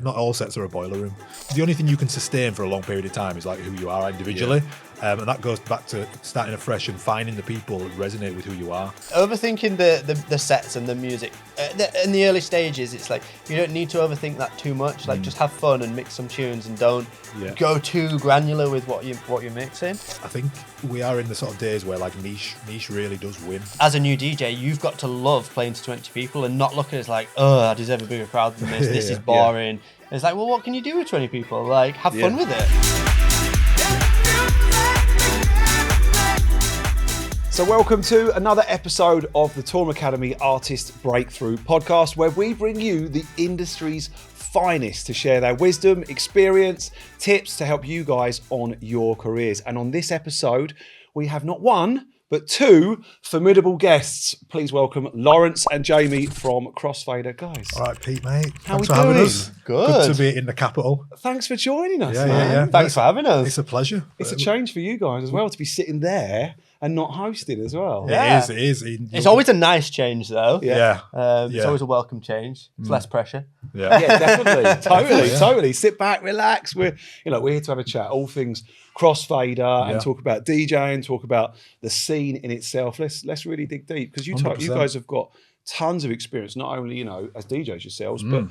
not all sets are a boiler room. The only thing you can sustain for a long period of time is like who you are individually. And that goes back to starting afresh and finding the people that resonate with who you are. Overthinking the sets and the music. In the early stages, it's like, you don't need to overthink that too much. Like, just have fun and mix some tunes and don't go too granular with what you're mixing. I think we are in the sort of days where like niche really does win. As a new DJ, you've got to love playing to 20 people and not look at it as like, oh, I deserve a bigger crowd than this. This is boring. It's like, well, what can you do with 20 people? Like, have fun with it. So welcome to another episode of the Toolroom Academy Artist Breakthrough Podcast, where we bring you the industry's finest to share their wisdom, experience, tips to help you guys on your careers. And on this episode, we have not one, but two formidable guests. Please welcome Lawrence and Jamie from Crossfader. Guys. All right, Pete, mate. How Thanks we for having doing? us. Good to be in the capital. Thanks for joining us. Yeah. Thanks for having us. It's a pleasure. It's a change for you guys as well to be sitting there and not hosting as well. Yeah. It is. It's always a nice change, though. Yeah. It's always a welcome change. It's less pressure. Yeah. Yeah, definitely. Totally. Sit back, relax. We're here to have a chat, all things Crossfader, and talk about DJing, talk about the scene in itself. Let's really dig deep, because you 100%. guys have got tons of experience, not only as DJs yourselves, but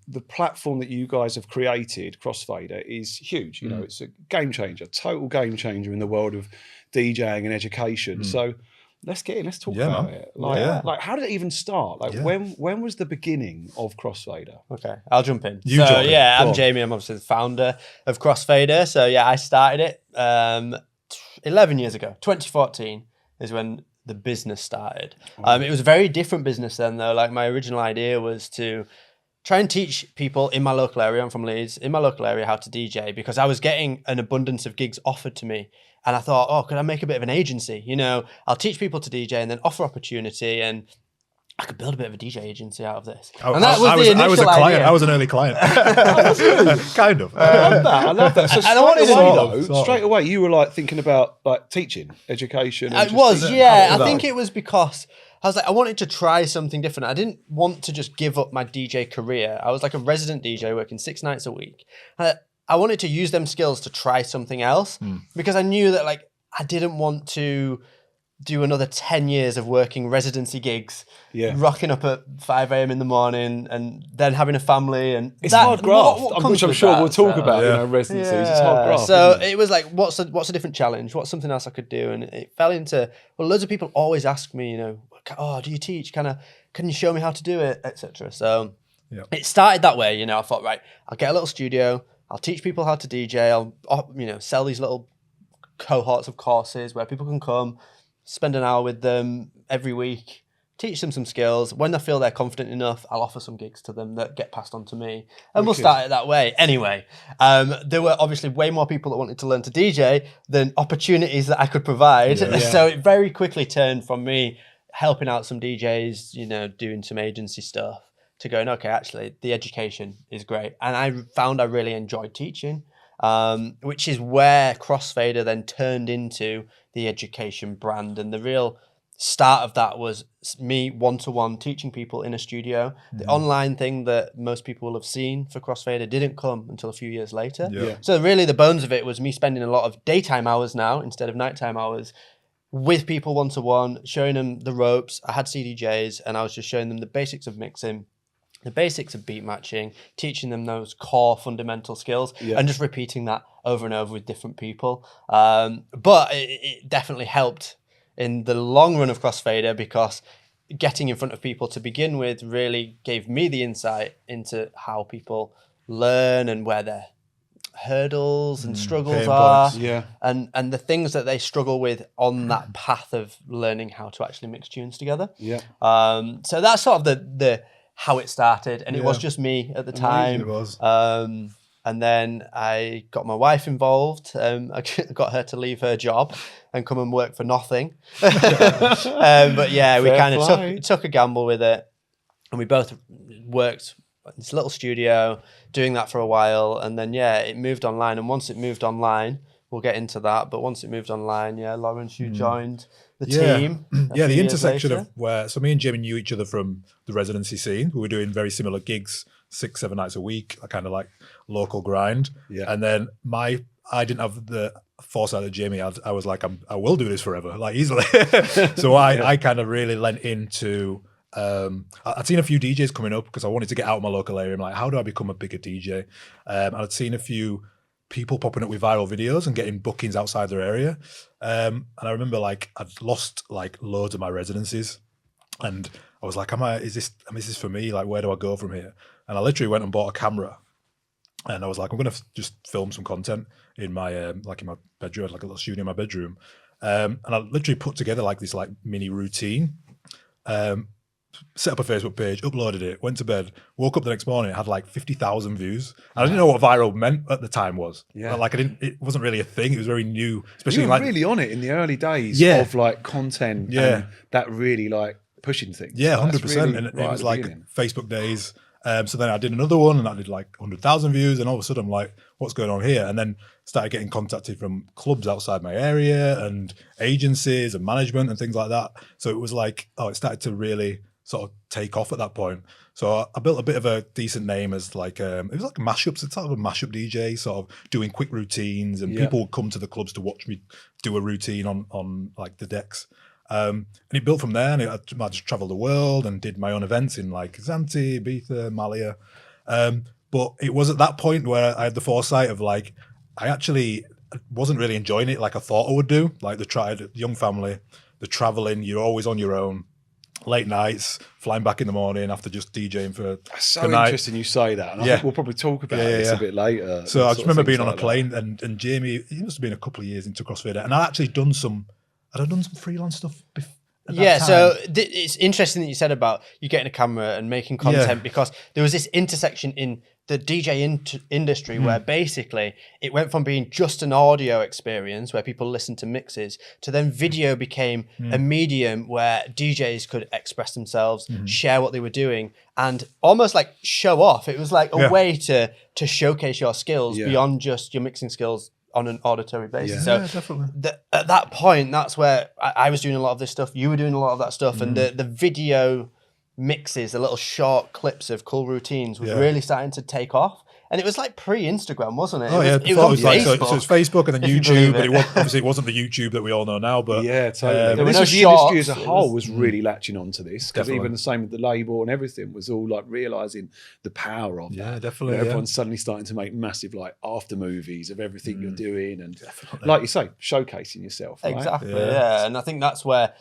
the platform that you guys have created, Crossfader, is huge. It's a game changer, total game changer in the world of DJing and education. So let's get in. Let's talk about it. Like, how did it even start? Like, when was the beginning of Crossfader? Okay, I'll jump in. Jump in. Yeah, Go I'm on. Jamie. I'm obviously the founder of Crossfader. So yeah, I started it 11 years ago. 2014 is when the business started. It was a very different business then, though. Like, my original idea was to try and teach people in my local area, I'm from Leeds, in my local area, how to DJ, because I was getting an abundance of gigs offered to me. And I thought, oh, could I make a bit of an agency? I'll teach people to DJ and then offer opportunity, and I could build a bit of a DJ agency out of this. And that was the initial I was a client. idea. I was an early client. Kind of. I love that. So Sort of. straight away, you were like thinking about like teaching, education. and It was, just- yeah. How I was think that? it was because I was like, I wanted to try something different. I didn't want to just give up my DJ career. I was like a resident DJ working 6 nights a week. I wanted to use them skills to try something else, because I knew that, like, I didn't want to do another 10 years of working residency gigs, rocking up at 5 a.m. in the morning and then having a family. And It's hard graft, what comes which I'm with sure that? we'll talk So- about, residencies. It's hard graft. So isn't it? it was like, what's a different challenge? What's something else I could do? And it fell into, well, loads of people always ask me, oh, do you teach? Can you show me how to do it, etc. So it started that way. I thought, right, I'll get a little studio. I'll teach people how to DJ. I'll, sell these little cohorts of courses where people can come, spend an hour with them every week, teach them some skills. When I feel they're confident enough, I'll offer some gigs to them that get passed on to me. And we'll start it that way. Anyway, there were obviously way more people that wanted to learn to DJ than opportunities that I could provide. So it very quickly turned from me helping out some DJs, doing some agency stuff, to going, okay, actually, the education is great. And I found I really enjoyed teaching, which is where Crossfader then turned into the education brand. And the real start of that was me one-to-one teaching people in a studio. The online thing that most people will have seen for Crossfader didn't come until a few years later. So really the bones of it was me spending a lot of daytime hours now instead of nighttime hours with people one-to-one, showing them the ropes. I had CDJs and I was just showing them the basics of mixing, the basics of beat matching, teaching them those core fundamental skills, and just repeating that over and over with different people. But it definitely helped in the long run of Crossfader, because getting in front of people to begin with really gave me the insight into how people learn and where their hurdles and struggles pain are, points. and the things that they struggle with on that path of learning how to actually mix tunes together. So that's sort of the how it started, and it was just me at the time. It was. And then I got my wife involved. I got her to leave her job and come and work for nothing. But yeah, we Fair kind of play. took a gamble with it, and we both worked in this little studio doing that for a while. And then it moved online. And once it moved online, we'll get into that. But once it moved online, Lawrence, you joined the team. Yeah, the intersection of where, so me and Jimmy knew each other from the residency scene. We were doing very similar gigs 6-7 nights a week, a kind of like local grind. Yeah. And then I didn't have the foresight that Jamie had. I was like, I will do this forever, like easily. So I kind of really lent into, I'd seen a few DJs coming up because I wanted to get out of my local area. I'm like, how do I become a bigger DJ? I'd seen a few people popping up with viral videos and getting bookings outside their area. And I remember like I'd lost like loads of my residencies, and I was like, is this for me? Like, where do I go from here? And I literally went and bought a camera, and I was like, I'm gonna just film some content in my like in my bedroom, like a little studio in my bedroom. And I literally put together like this like mini routine. Set up a Facebook page, uploaded it, went to bed, woke up the next morning, it had like 50,000 views. I didn't know what viral meant at the time was. Yeah. Like it wasn't really a thing. It was very new, especially You were like really on it in the early days of like content and that really like pushing things. Yeah, That's 100%. really And it right was at the like beginning. Facebook days. So then I did another one and that did like 100,000 views. And all of a sudden I'm like, what's going on here? And then started getting contacted from clubs outside my area and agencies and management and things like that. So it was like, it started to really sort of take off at that point. So I built a bit of a decent name as like, it was like mashups. It's sort of a mashup DJ, sort of doing quick routines, and people would come to the clubs to watch me do a routine on like the decks. And it built from there, and I just traveled the world and did my own events in like Zante, Ibiza, Malia. But it was at that point where I had the foresight of like, I actually wasn't really enjoying it like I thought I would do. Like the young family, the traveling, you're always on your own. Late nights, flying back in the morning after just DJing for That's so night. interesting you say that. And I think we'll probably talk about this a bit later. So I just remember being on a plane and Jamie, he must have been a couple of years into Crossfader, and I'd actually done some freelance stuff before. So it's interesting that you said about you getting a camera and making content, because there was this intersection in the DJ industry where basically it went from being just an audio experience where people listened to mixes to then video became a medium where DJs could express themselves, share what they were doing, and almost like show off. It was like a way to showcase your skills beyond just your mixing skills on an auditory basis. So definitely. At that point, that's where I was doing a lot of this stuff. You were doing a lot of that stuff, and the video mixes, the little short clips of cool routines was really starting to take off. And it was like pre-Instagram, wasn't it? It was like, so it was Facebook and then YouTube, but obviously it wasn't the YouTube that we all know now. But totally. There were the no industry shots. as a whole was really latching onto this, because even the same with the label and everything was all like realizing the power of that. Yeah, definitely. Everyone's suddenly starting to make massive like after movies of everything you're doing, and like you say, showcasing yourself. Right? Exactly. Yeah, and I think that's where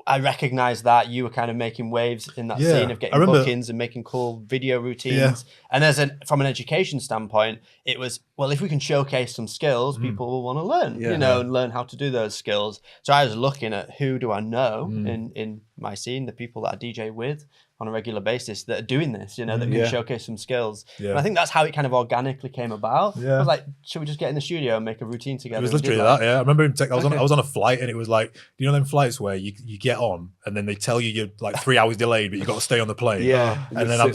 I recognised that you were kind of making waves in that scene of getting bookings and making cool video routines. And from an education standpoint, it was, well, if we can showcase some skills, people will want to learn, and learn how to do those skills. So I was looking at who do I know in my scene, the people that I DJ with on a regular basis that are doing this, that can showcase some skills. And I think that's how it kind of organically came about. I was like, should we just get in the studio and make a routine together? It was literally that, I remember I was on a flight, and it was like, them flights where you get on and then they tell you you're like 3 hours delayed, but you got to stay on the plane. And then I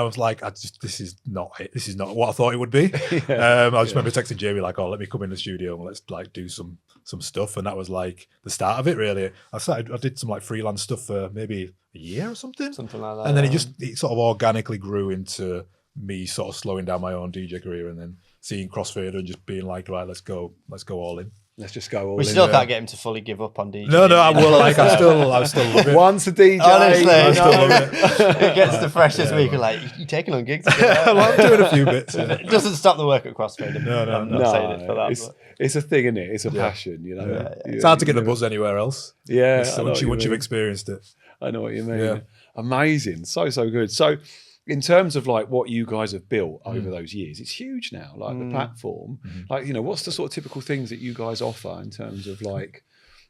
was like, this is not it. This is not what I thought it would be. I just remember texting Jamie like, let me come in the studio and let's like do some stuff. And that was like the start of it, really. I did some like freelance stuff for maybe a year or something like that. And then it sort of organically grew into me sort of slowing down my own DJ career, and then seeing Crossfader and just being like, right, let's go all in. Let's just go all in. We still can't get him to fully give up on DJ. No, I will. Like, I still love it. Once a DJ, honestly, I still love it. It gets the freshest week. Like, you're taking on gigs. I'm doing a few bits. It doesn't stop the work at Crossfader. No. I'm not saying it for that. It's a thing, isn't it? It's a passion, It's hard to get the buzz anywhere else. Yeah, once you've experienced it. I know what you mean. Amazing, so good. So, in terms of like what you guys have built over those years, it's huge now. Like the platform, like what's the sort of typical things that you guys offer in terms of like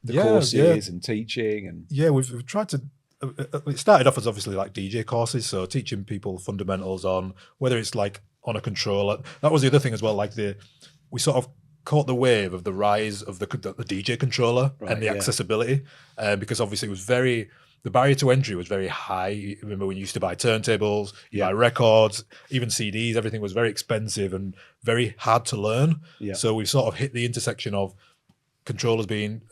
the courses and teaching and we've tried to. It started off as obviously like DJ courses, so teaching people fundamentals on whether it's like on a controller. That was the other thing as well. Like we sort of caught the wave of the rise of the DJ controller and the accessibility, because obviously it was the barrier to entry was very high. Remember when you used to buy turntables, you buy records, even CDs, everything was very expensive and very hard to learn. So we've sort of hit the intersection of controllers being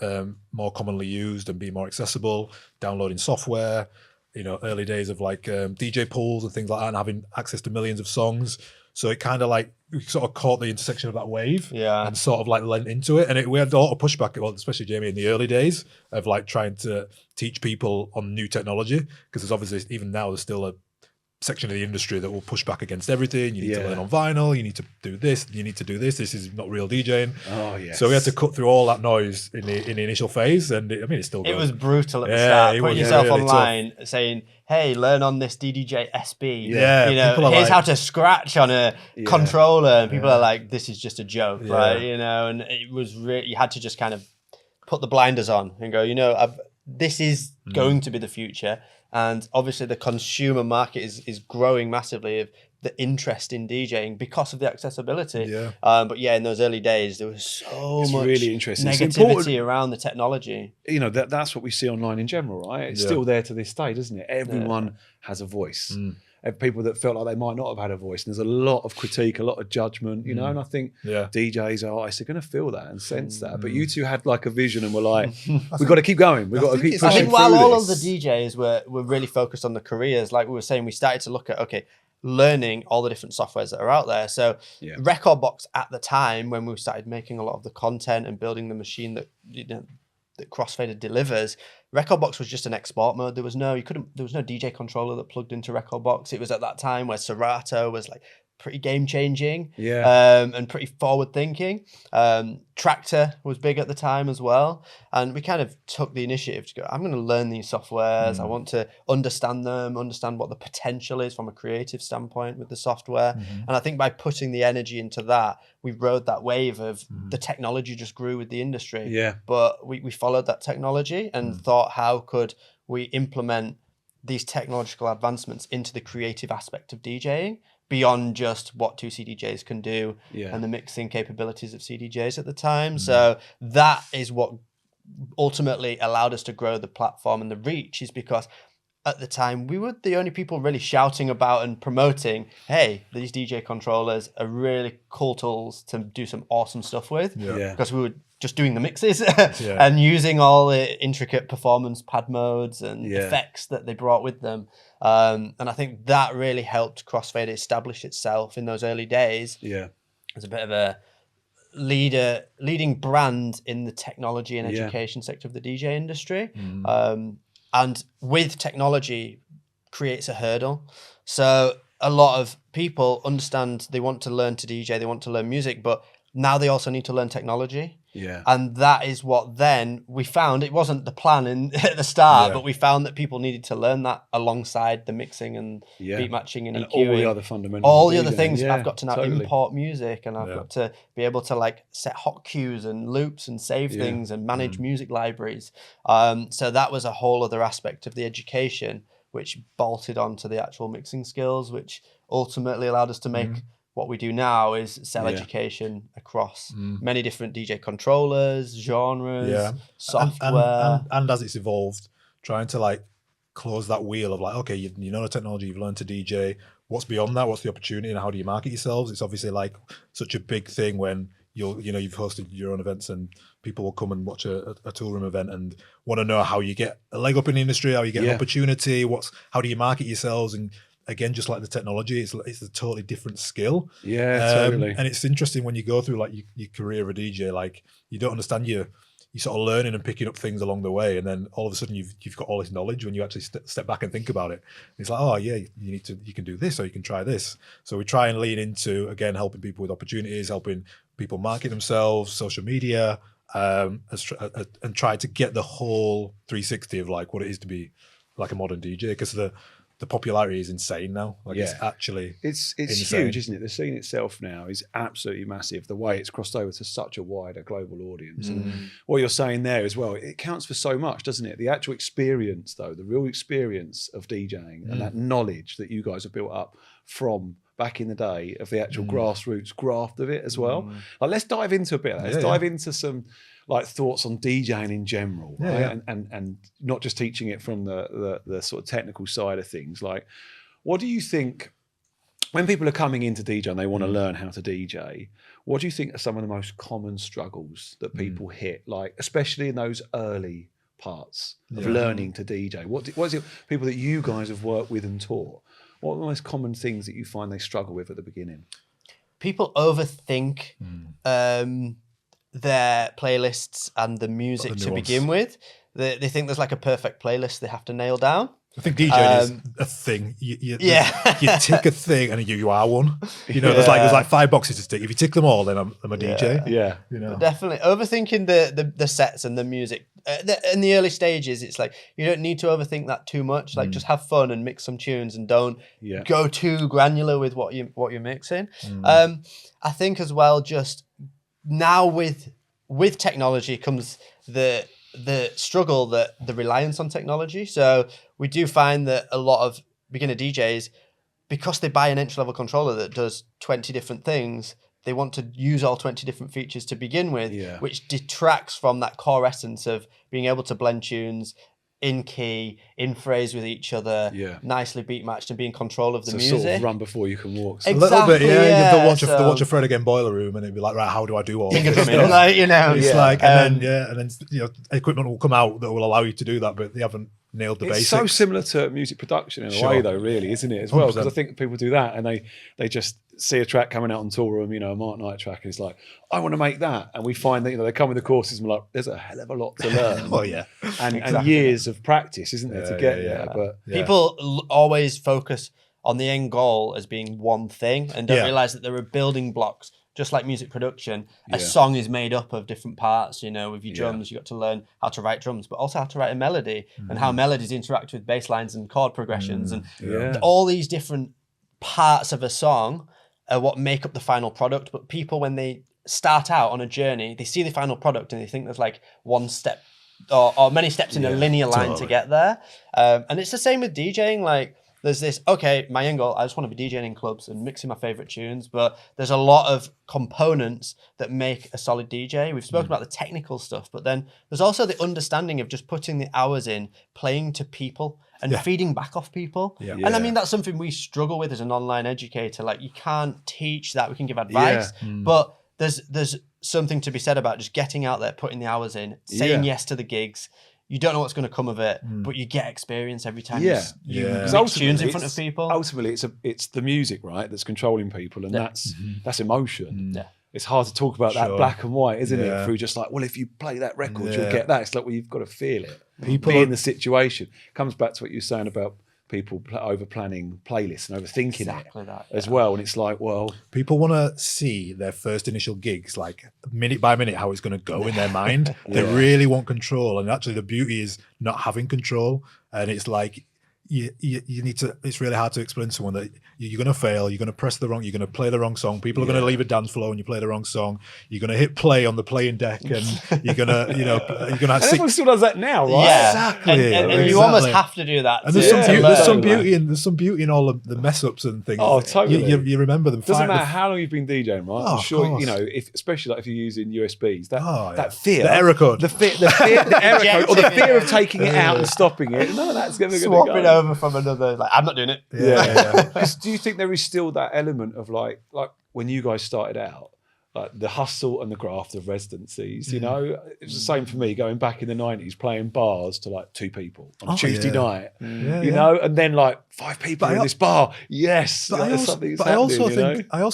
more commonly used and being more accessible, downloading software, early days of like DJ pools and things like that, and having access to millions of songs. So it kind of like we sort of caught the intersection of that wave, and sort of like lent into it. And we had a lot of pushback, well, especially Jamie in the early days of like trying to teach people on new technology, because there's obviously even now there's still a section of the industry that will push back against everything. You need to learn on vinyl, you need to do this, you need to do this. This is not real DJing. Oh yes. So we had to cut through all that noise in the initial phase, and it's still going. It was brutal at the start. Putting yourself really online, saying, "Hey, learn on this DDJ SB. Here's how to scratch on a controller." And people are like, "This is just a joke," right? And it was really, you had to just kind of put the blinders on and go, this is going to be the future. And obviously the consumer market is growing massively of the interest in DJing because of the accessibility. But in those early days, there was so much really interesting negativity around the technology. That's what we see online in general, right? It's still there to this day, doesn't it? Everyone has a voice. People that felt like they might not have had a voice. And there's a lot of critique, a lot of judgment, and I think DJs, artists are going to feel that and sense that. But you two had like a vision and were like, we've got to keep going. We've got to keep pushing I think while through all this. of the DJs were really focused on the careers, like we were saying, we started to look at, learning all the different softwares that are out there. So Recordbox at the time, when we started making a lot of the content and building the machine that that Crossfader delivers, Recordbox was just an export mode. There was no DJ controller that plugged into Recordbox. It was at that time where Serato was like pretty game changing, and pretty forward thinking. Tractor was big at the time as well, and we kind of took the initiative to go, I'm going to learn these softwares. I want to understand them, understand what the potential is from a creative standpoint with the software. And I think by putting the energy into that, we rode that wave of the technology just grew with the industry. But we followed that technology and thought, how could we implement these technological advancements into the creative aspect of DJing beyond just what 2C DJs can do and the mixing capabilities of CDJs at the time. So that is what ultimately allowed us to grow the platform and the reach, is because at the time we were the only people really shouting about and promoting, hey, these DJ controllers are really cool tools to do some awesome stuff with, because we were just doing the mixes and using all the intricate performance pad modes and effects that they brought with them. And I think that really helped Crossfader establish itself in those early days as a bit of a leading brand in the technology and education sector of the DJ industry. And with technology creates a hurdle. So a lot of people understand they want to learn to DJ, they want to learn music, but now they also need to learn technology. And that is what then we found. It wasn't the plan at the start, but we found that people needed to learn that alongside the mixing and beat matching and EQing. All the other fundamentals. All the other things. I've got to now import music, and I've got to be able to like set hot cues and loops and save things and manage music libraries. So that was a whole other aspect of the education, which bolted onto the actual mixing skills, which ultimately allowed us to make what we do now is sell education across many different DJ controllers, genres, software. And as it's evolved, trying to like close that wheel of like, okay, you know the technology, you've learned to DJ. What's beyond that? What's the opportunity, and how do you market yourselves? It's obviously like such a big thing when you've hosted your own events and people will come and watch a Toolroom event and want to know how you get a leg up in the industry, how you get an opportunity, how do you market yourselves. And again, just like the technology, it's a totally different skill. Totally. And it's interesting when you go through like your career of a DJ, like you don't understand you're sort of learning and picking up things along the way, and then all of a sudden you've got all this knowledge when you actually step back and think about it. It's like, oh yeah, you can do this, or you can try this. So we try and lean into, again, helping people with opportunities, helping people market themselves, social media, and try to get the whole 360 of like what it is to be like a modern DJ, because the popularity is insane now. Like it's actually it's insane. huge, isn't it? The scene itself now is absolutely massive. The way it's crossed over to such a wider global audience. And what you're saying there as well, it counts for so much, doesn't it? The actual experience, though, the real experience of DJing and that knowledge that you guys have built up from back in the day of the actual grassroots graft of it as well. Like, let's dive into a bit of that. Let's dive into some like thoughts on DJing in general, right? And not just teaching it from the sort of technical side of things. Like, what do you think when people are coming into DJ and they want to learn how to DJ? What do you think are some of the most common struggles that people hit, like especially in those early parts of learning to DJ? What is it, people that you guys have worked with and taught, what are the most common things that you find they struggle with at the beginning? People overthink their playlists and the music to begin with. They think there's like a perfect playlist they have to nail down. I think DJing is a thing. You tick a thing and you are one. You know, there's like 5 boxes to tick. If you tick them all, then I'm a DJ. Yeah. You know, definitely overthinking the sets and the music. In the early stages, it's like you don't need to overthink that too much. Like just have fun and mix some tunes and don't go too granular with what you're mixing. I think as well, just now with technology comes the struggle, that the reliance on technology. So we do find that a lot of beginner DJs, because they buy an entry-level controller that does 20 different things, they want to use all 20 different features to begin with, which detracts from that core essence of being able to blend tunes in key, in phrase with each other, nicely beat matched, and be in control of the music. Sort of run before you can walk. A little bit, You have to watch a Fred Again Boiler Room, and it'd be like, right, how do I do all this stuff? Like, you know, it's like, and then you know, equipment will come out that will allow you to do that, but they haven't nailed the basics. It's so similar to music production in a way, though, really, isn't it? As well, because I think people do that and they just see a track coming out on Toolroom, you know, a Mark Knight track, and it's like, I want to make that. And we find that, you know, they come with the courses and we're like, there's a hell of a lot to learn. And years of practice, isn't there, to get there? But people always focus on the end goal as being one thing and don't realize that there are building blocks. Just like music production, a song is made up of different parts. You know, with your drums, you got to learn how to write drums, but also how to write a melody and how melodies interact with bass lines and chord progressions and all these different parts of a song are what make up the final product. But people, when they start out on a journey, they see the final product and they think there's like one step or many steps in a linear line to get there. And it's the same with DJing. Like, there's this, okay, my end goal, I just want to be DJing in clubs and mixing my favorite tunes, but there's a lot of components that make a solid DJ. We've spoken about the technical stuff, but then there's also the understanding of just putting the hours in, playing to people and feeding back off people. And I mean, that's something we struggle with as an online educator. Like, you can't teach that. We can give advice, but there's something to be said about just getting out there, putting the hours in, saying yes to the gigs. You don't know what's going to come of it, but you get experience every time you mix tunes in front of people. Ultimately, it's the music, right, that's controlling people, and that's emotion. It's hard to talk about that black and white, isn't it? Through just like, well, if you play that record, you'll get that. It's like, well, you've got to feel it. People be in the situation. Comes back to what you were saying about people over planning playlists and overthinking it as well. And it's like, well, people want to see their first initial gigs, like minute by minute, how it's going to go in their mind. They really want control. And actually the beauty is not having control. And it's like, you need to, it's really hard to explain to someone that you're going to fail, you're going to press the wrong, you're going to play the wrong song, people are going to leave a dance floor when you play the wrong song, you're going to hit play on the playing deck, and you're going to, you know, you're going to have everyone still does that now, right? Yeah. Exactly. And you almost have to do that. And there's some beauty in all of the mess ups and things. Oh, totally. You remember them. Doesn't matter how long you've been DJing, right? I'm sure, you know, especially like if you're using USBs, that fear, the error code, the error code, or the fear of taking it out and stopping it. None of that's going to go. Swap it over from another. Like, I'm not doing it. Do you think there is still that element of like when you guys started out, like the hustle and the graft of residencies? You know, it was the same for me going back in the 90s, playing bars to like 2 people on a Tuesday night. You know, and then like 5 people in this bar. Yes, but I also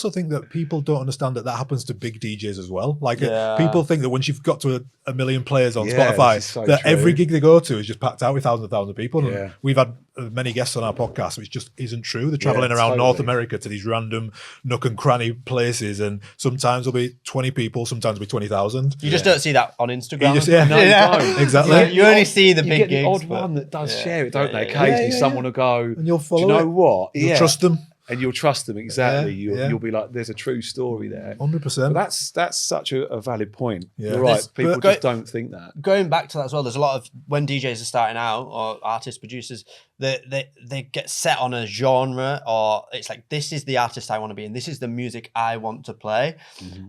think that people don't understand that happens to big DJs as well. Like people think that once you've got to a million players on Spotify, that every gig they go to is just packed out with thousands and thousands of people. And we've had many guests on our podcast, which just isn't true. They're traveling around North America to these random nook and cranny places, and sometimes there'll be 20 people, sometimes there'll be 20,000. You just don't see that on Instagram. You don't. Exactly. You only see the big gigs. The odd one that does share it, don't they? Occasionally someone will go, and you'll follow. Do you know what? You'll trust them. And you'll trust them, exactly. You'll be like, there's a true story there. 100%. That's such a valid point. You're right. People just don't think that. Going back to that as well, there's a lot of, when DJs are starting out, or artists, producers, they get set on a genre, or it's like, this is the artist I want to be, and this is the music I want to play.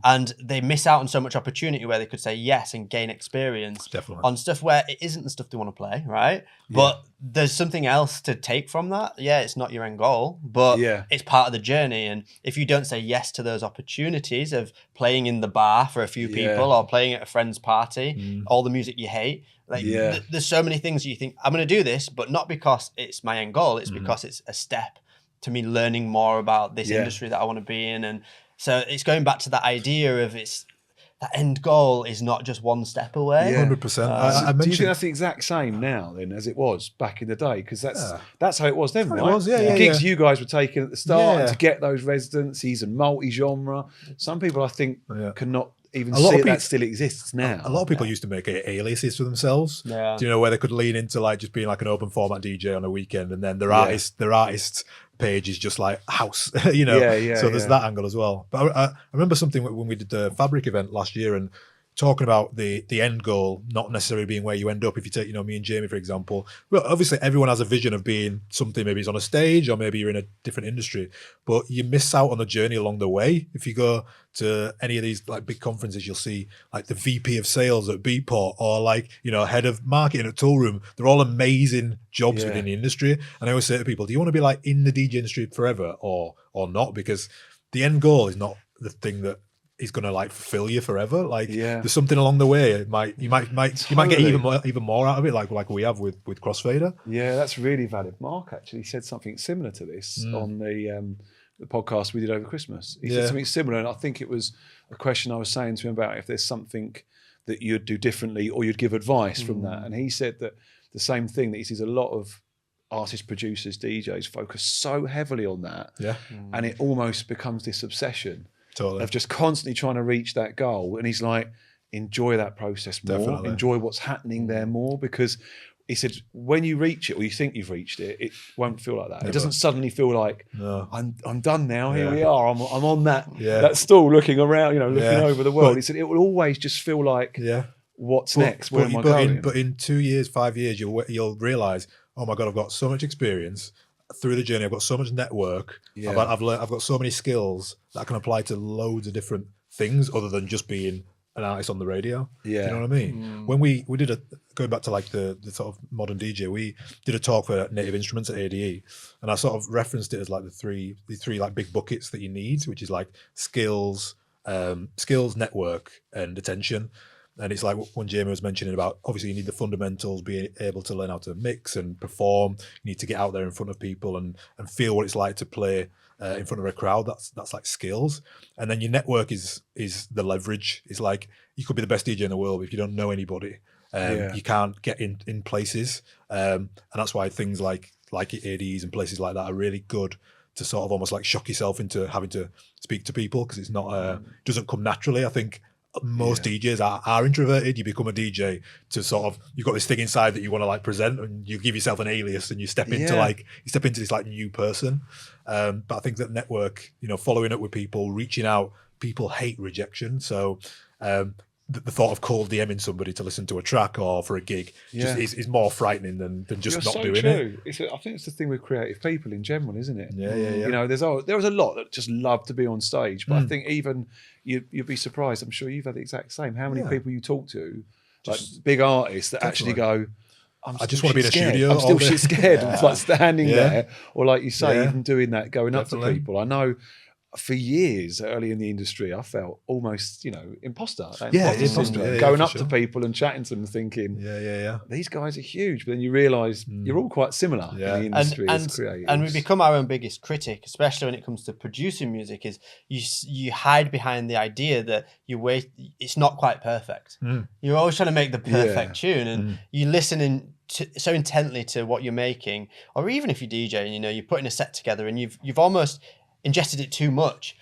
And they miss out on so much opportunity where they could say yes and gain experience on stuff where it isn't the stuff they want to play, right? But there's something else to take from that. Yeah, it's not your end goal, but it's part of the journey. And if you don't say yes to those opportunities of playing in the bar for a few people or playing at a friend's party, all the music you hate, Like Yeah. there's so many things you think I'm going to do this, but not because it's my end goal. It's because it's a step to me learning more about this industry that I want to be in. And so it's going back to that idea of that end goal is not just one step away. 100%. I Do you mentioned think that's the exact same now then as it was back in the day? Because that's how it was then, right? it was, The gigs you guys were taking at the start and to get those residencies and multi-genre. Some people I think cannot even see that still exists now. A lot of people used to make aliases for themselves. Yeah. Do you know, where they could lean into like just being like an open format DJ on a weekend, and then their artist page is just like house, you know. So there's that angle as well. But I remember something when we did the Fabric event last year, and talking about the end goal not necessarily being where you end up. If you take, you know, me and Jamie, for example, well, obviously everyone has a vision of being something. Maybe it's on a stage, or maybe you're in a different industry, but you miss out on the journey along the way. If you go to any of these like big conferences, you'll see like the VP of sales at Beatport, or like, you know, head of marketing at Toolroom. They're all amazing jobs within the industry. And I always say to people, do you want to be like in the DJ industry forever or not? Because the end goal is not the thing that is going to like fulfill you forever. Like there's something along the way. You might get even more out of it, like we have with Crossfader. Yeah, that's really valid. Mark actually said something similar to this on the podcast we did over Christmas. He said something similar, and I think it was a question I was saying to him about if there's something that you'd do differently or you'd give advice from that. And he said that the same thing, that he sees a lot of artists, producers, DJs focus so heavily on that, and it almost becomes this obsession of just constantly trying to reach that goal. And he's like, enjoy that process more, enjoy what's happening there more, because he said when you reach it, or you think you've reached it, it won't feel like that. It doesn't suddenly feel like I'm done now. Here we are. I'm on that stall, looking around, you know, looking over the world. He said it will always just feel like what's next? Where am I going? But in 2 years, 5 years, you'll realize, oh my God, I've got so much experience through the journey. I've got so much network. I've got so many skills that I can apply to loads of different things other than just being an artist on the radio. Do you know what I mean? When we did going back to like the sort of modern DJ, we did a talk for Native Instruments at ADE, and I sort of referenced it as like the three like big buckets that you need, which is like skills, network, and attention. And it's like when Jamie was mentioning about, obviously you need the fundamentals, being able to learn how to mix and perform. You need to get out there in front of people and feel what it's like to play in front of a crowd. That's like skills. And then your network is the leverage. It's like you could be the best DJ in the world, but if you don't know anybody, you can't get in places. And that's why things like ADs and places like that are really good to sort of almost like shock yourself into having to speak to people, because it's not doesn't come naturally. I think most DJs are introverted. You become a DJ to sort of, you've got this thing inside that you want to like present, and you give yourself an alias and you step into this like new person. But I think that network, you know, following up with people, reaching out, people hate rejection. So the thought of cold DMing somebody to listen to a track or for a gig is more frightening than just not doing it. I think it's the thing with creative people in general, isn't it? Yeah. You know, there was a lot that just love to be on stage, but I think even you'd be surprised. I'm sure you've had the exact same. How many people you talk to, like big artists, that actually go, I just want to be in a studio. I'm still shit scared of like standing there, or like you say, even doing that, going up to people. I know. For years early in the industry, I felt almost, you know, imposter. Going up to people and chatting to them, thinking, these guys are huge. But then you realise you're all quite similar in the industry as creators. And we become our own biggest critic, especially when it comes to producing music. Is you hide behind the idea that it's not quite perfect. You're always trying to make the perfect tune, and you listen so intently to what you're making, or even if you're DJing, you know, you're putting a set together and you've almost ingested it too much,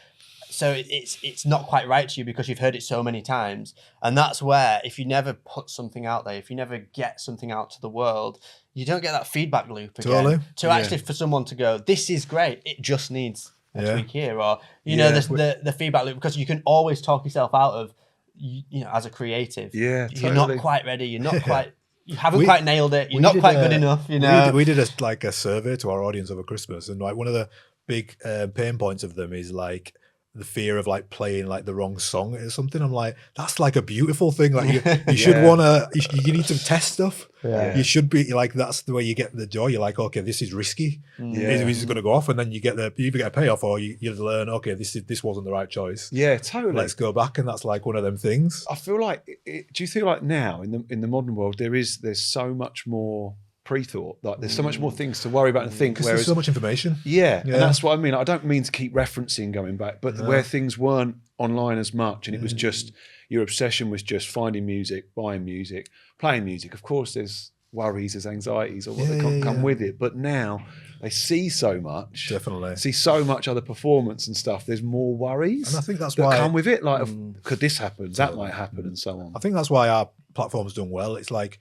so it's not quite right to you because you've heard it so many times. And that's where, if you never put something out there, if you never get something out to the world, you don't get that feedback loop again. Actually for someone to go, this is great, it just needs a tweak here, or you know, the feedback loop, because you can always talk yourself out of, you know, as a creative, you're not quite ready, you're not quite, you haven't quite nailed it, you're not quite good enough, you know. We did a survey to our audience over Christmas, and like one of the big pain points of them is like the fear of like playing like the wrong song or something. I'm like, that's like a beautiful thing. Like you should want to, you need to test stuff. Yeah. You should be like, that's the way you get the joy. You're like, okay, this is risky. This is going to go off, and then you either get a payoff or you learn, okay, this wasn't the right choice. Yeah, totally. Let's go back, and that's like one of them things. I feel like, do you feel like now in the modern world there's so much more pre-thought, like there's so much more things to worry about and think, Because whereas there's so much information. Yeah, and that's what I mean. I don't mean to keep referencing going back, but where things weren't online as much, and it was just your obsession was just finding music, buying music, playing music. Of course, there's worries, there's anxieties, or what they come with it. But now they see so much, Definitely see so much other performance and stuff. There's more worries, and I think that's that why come with it. Like, could this happen? That might happen, and so on. I think that's why our platform's done well. It's like,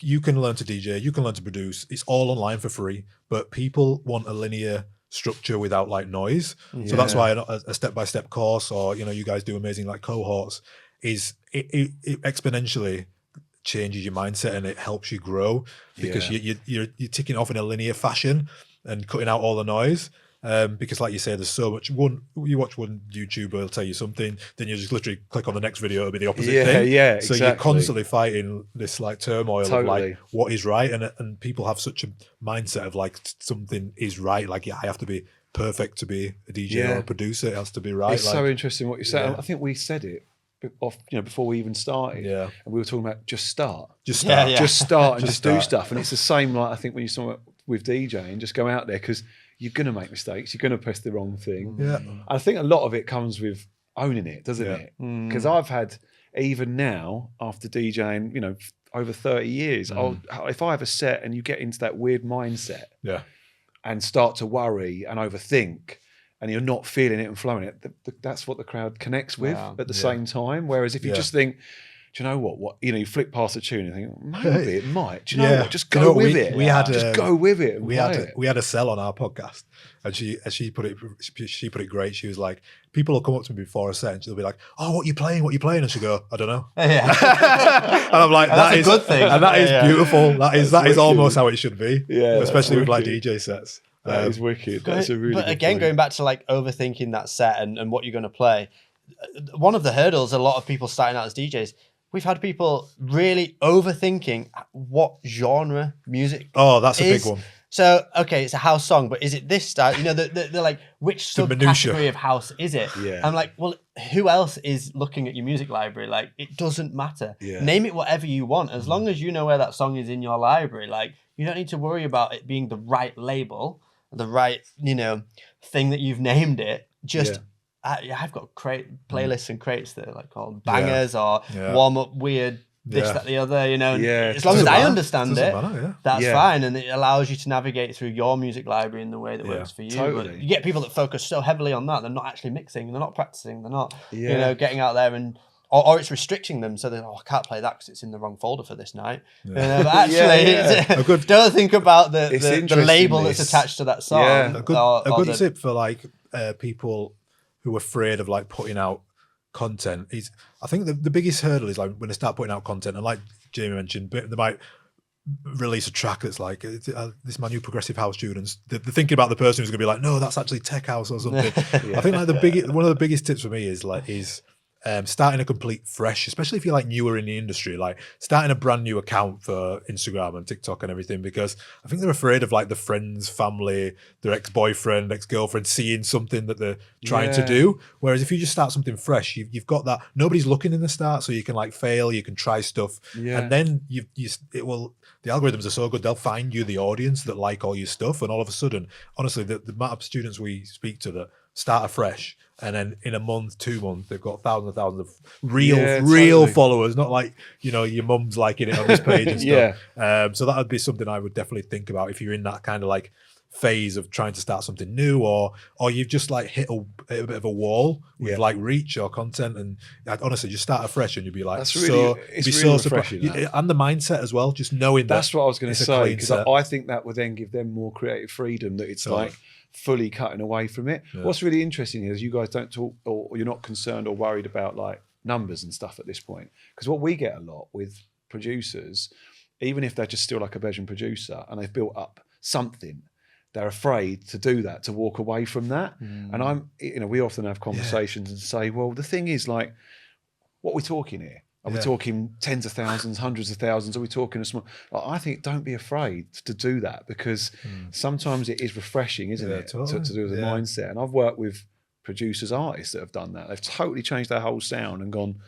you can learn to DJ, you can learn to produce. It's all online for free, but people want a linear structure without like noise. So that's why a step-by-step course, or you guys do amazing like cohorts, is it exponentially changes your mindset and it helps you grow, because you're ticking off in a linear fashion and cutting out all the noise. Because like you say, there's so much. You watch one YouTuber, will tell you something, then you just literally click on the next video, it'll be the opposite thing. Yeah, so exactly. you're constantly fighting this like turmoil of Totally. like what is right, and people have such a mindset of like something is right, like I have to be perfect to be a DJ or a producer, it has to be right. It's like, so interesting what you said. I think we said it off, before we even started. Yeah. And we were talking about just start. just start. Just start and just do start. stuff. And it's the same, like I think when you saw with DJing, just go out there, because you're going to make mistakes. You're going to press the wrong thing. Yeah. I think a lot of it comes with owning it, doesn't it? Because I've had, even now, after DJing, over 30 years, if I have a set and you get into that weird mindset and start to worry and overthink, and you're not feeling it and flowing it, that's what the crowd connects with at the same time. Whereas if you just think, do you know what? You flick past the tune and think, maybe it might. Do you know what? Just go with it. Just go with it. We had a sell on our podcast, and she put it great. She was like, people will come up to me before a set and they'll be like, "Oh, what are you playing? What are you playing?" And she'll go, "I don't know." And I'm like, that's a good thing. And that is beautiful. That is almost how it should be. Yeah, especially with like DJ sets. That is wicked. That's a really But good again, point. going back to like overthinking that set and what you're going to play, one of the hurdles a lot of people starting out as DJs, we've had people really overthinking what genre music. Oh, that's a is. big one. So, okay, it's a house song, but is it this style? They're like, which subcategory of house is it? Yeah. I'm like, well, who else is looking at your music library? Like, it doesn't matter. Yeah. Name it whatever you want. As long as you know where that song is in your library, like, you don't need to worry about it being the right label, the right, thing that you've named it. Just, I've got playlists and crates that are like called bangers or warm up weird, this, that, the other, as long as I understand it, that's fine. And it allows you to navigate through your music library in the way that works for you. Totally. But you get people that focus so heavily on that, they're not actually mixing, they're not practicing, they're not, getting out there and, or it's restricting them, so they're, I can't play that because it's in the wrong folder for this night. But actually, don't think about the label that's attached to that song. Yeah. A good tip for like people who are afraid of like putting out content is, I think the biggest hurdle is like when they start putting out content, and like Jamie mentioned, they might release a track that's like, this is my new progressive house tune, and they're thinking about the person who's going to be like, no, that's actually tech house or something. I think like one of the biggest tips for me is starting a complete fresh, especially if you're like newer in the industry, like starting a brand new account for Instagram and TikTok and everything, because I think they're afraid of like the friends, family, their ex-boyfriend, ex-girlfriend seeing something that they're trying to do. Whereas if you just start something fresh, you've got that, nobody's looking in the start, so you can like fail, you can try stuff, and then the algorithms are so good, they'll find you the audience that like all your stuff, and all of a sudden, honestly, the amount of students we speak to that start afresh, and then in a month, 2 months, they've got thousands and thousands of real followers, not like, your mum's liking it on this page and stuff. So that would be something I would definitely think about if you're in that kind of like phase of trying to start something new, or you've just like hit a bit of a wall with like reach or content, and honestly just start afresh and you'll be like, it's really refreshing, and the mindset as well, just knowing that's what I was going to say, because I think that would then give them more creative freedom, that it's like fully cutting away from it. What's really interesting is you guys don't talk, or you're not concerned or worried about like numbers and stuff at this point, because what we get a lot with producers, even if they're just still like a Belgian producer and they've built up something, they're afraid to do that, to walk away from that. And we often have conversations and say, well, the thing is, like, what are we talking here? Are we talking tens of thousands, hundreds of thousands? Are we talking a small? I think don't be afraid to do that, because sometimes it is refreshing, isn't it, totally. to do with the mindset. And I've worked with producers, artists that have done that. They've totally changed their whole sound and gone,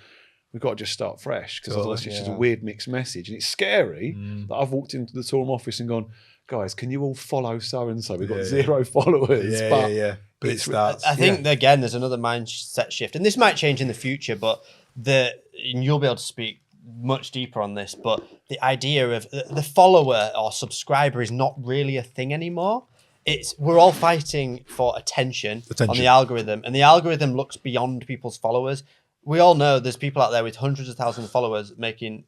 we've got to just start fresh, because otherwise it's just a weird mixed message. And it's scary that I've walked into the Toolroom office and gone, guys, can you all follow so-and-so? We've got 0 followers. But it starts. I think, again, there's another mindset shift. And this might change in the future, but and you'll be able to speak much deeper on this, but the idea of the follower or subscriber is not really a thing anymore. We're all fighting for attention on the algorithm, and the algorithm looks beyond people's followers. We all know there's people out there with hundreds of thousands of followers making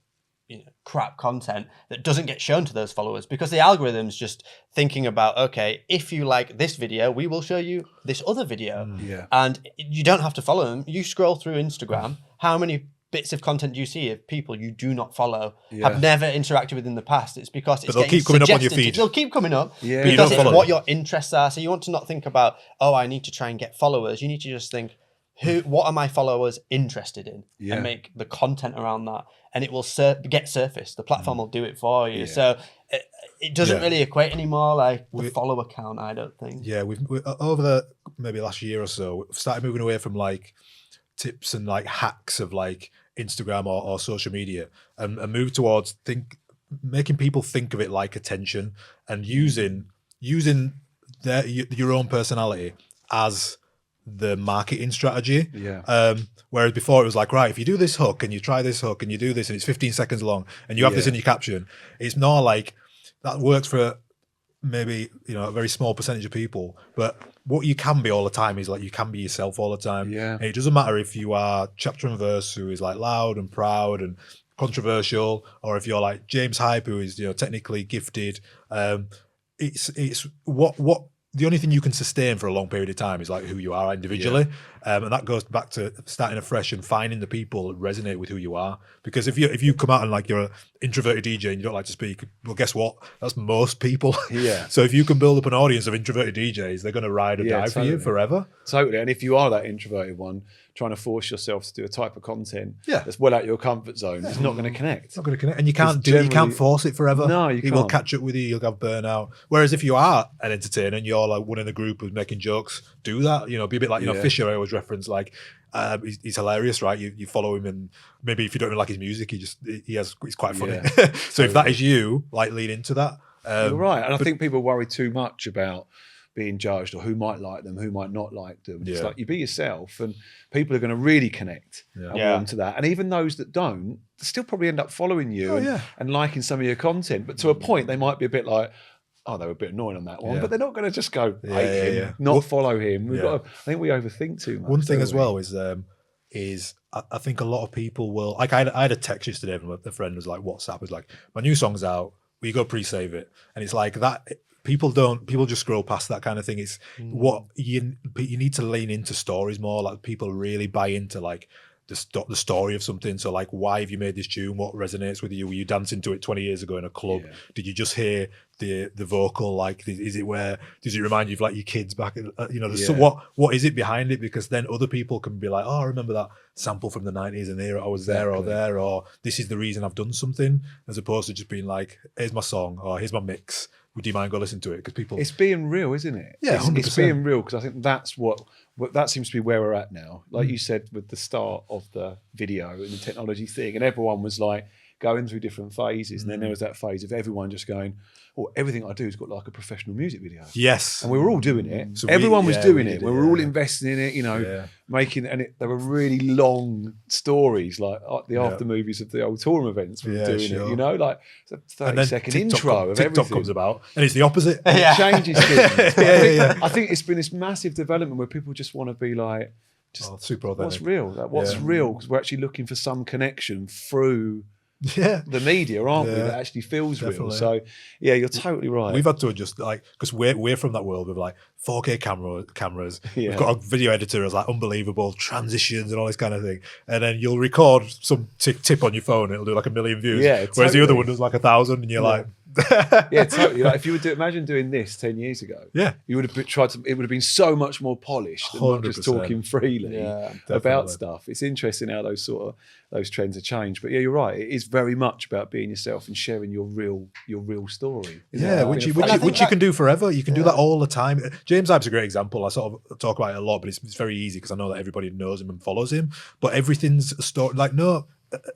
crap content that doesn't get shown to those followers, because the algorithm's just thinking about, okay, if you like this video, we will show you this other video. And you don't have to follow them. You scroll through Instagram, how many bits of content do you see of people you do not follow, have never interacted with in the past? It's because it's they'll keep coming up on your feed. They'll keep coming up Yeah. because it's what your interests are. So you want to not think about, oh, I need to try and get followers. You need to just think, what are my followers interested in, and make the content around that, and it will get surfaced. The platform will do it for you. So it doesn't really equate anymore like the follower count, I don't think. We've over the maybe last year or so, we've started moving away from like tips and like hacks of like Instagram or social media, and move towards making people think of it like attention, and using your own personality as the marketing strategy. Whereas before it was like, right, if you do this hook and you try this hook and you do this and it's 15 seconds long and you have this in your caption, it's not like that works for maybe a very small percentage of people. But what you can be all the time is like, you can be yourself all the time. And it doesn't matter if you are chapter and verse, who is like loud and proud and controversial, or if you're like James Hype, who is technically gifted. It's what the only thing you can sustain for a long period of time is like who you are individually. And that goes back to starting afresh and finding the people that resonate with who you are. Because if you come out and like you're an introverted DJ and you don't like to speak, well, guess what? That's most people. So if you can build up an audience of introverted DJs, they're going to ride or die for you forever. Totally. And if you are that introverted one, trying to force yourself to do a type of content that's well out your comfort zone, it's not going to connect. It's not going to connect. And you can't force it forever. No, you can't. It will catch up with you. You'll have burnout. Whereas if you are an entertainer and you're like one in a group who's making jokes, do that. Be a bit like, Fisher, I always reference, like, he's hilarious, right? You follow him, and maybe if you don't even like his music, he's quite funny. So if that is you, like, lean into that. You're right. And I think people worry too much about being judged or who might like them, who might not like them. It's like, you be yourself, and people are going to really connect and warm to that. And even those that don't, still probably end up following you and liking some of your content. But to a point, they might be a bit like, oh, they were a bit annoying on that one, but they're not going to just go hate him, not follow him. I think we overthink too much. One thing as well is I think a lot of people will, like, I had a text yesterday from a friend who was like, WhatsApp was like, my new song's out, will you go pre-save it? And it's like that. People just scroll past that kind of thing. It's what you need to lean into stories more. Like, people really buy into like the story of something. So like, why have you made this tune? What resonates with you? Were you dancing to it 20 years ago in a club? Did you just hear the vocal? Like, does it remind you of like your kids back? So what is it behind it? Because then other people can be like, oh, I remember that sample from the 90s and there I was there or there, or this is the reason I've done something, as opposed to just being like, here's my song or here's my mix. Would you mind go listen to it? Because people, it's being real, isn't it? Yeah, 100%. It's being real, because I think that's what that seems to be where we're at now. Like you said, with the start of the video and the technology thing, and everyone was like going through different phases, and then there was that phase of everyone just going, "Oh, everything I do has got like a professional music video." Yes, and we were all doing it. So everyone was doing it. We were all investing in it, making. And there were really long stories, like the after movies of the old Toolroom events. We were doing it, like it's a 30-second intro of TikTok everything comes about, and it's the opposite. It changes things. I think it's been this massive development where people just want to be like, super authentic. What's real? What's real? Because we're actually looking for some connection through the media, aren't we? That actually feels real. So you're totally right. We've had to adjust, like, because we're from that world with like 4K cameras. We've got a video editor as like unbelievable transitions and all this kind of thing, and then you'll record some tip on your phone and it'll do like 1 million views, whereas the other one does like 1,000, and you're like, Yeah, totally. Like if you would imagine doing this 10 years ago, you would have tried to. It would have been so much more polished and not just 100%. talking freely about Definitely. stuff. It's interesting how those trends have changed. But yeah, you're right. It is very much about being yourself and sharing your real story. Which you can do forever. You can do that all the time. James Ibe's a great example. I sort of talk about it a lot, but it's very easy because I know that everybody knows him and follows him. But everything's a story. Like, no.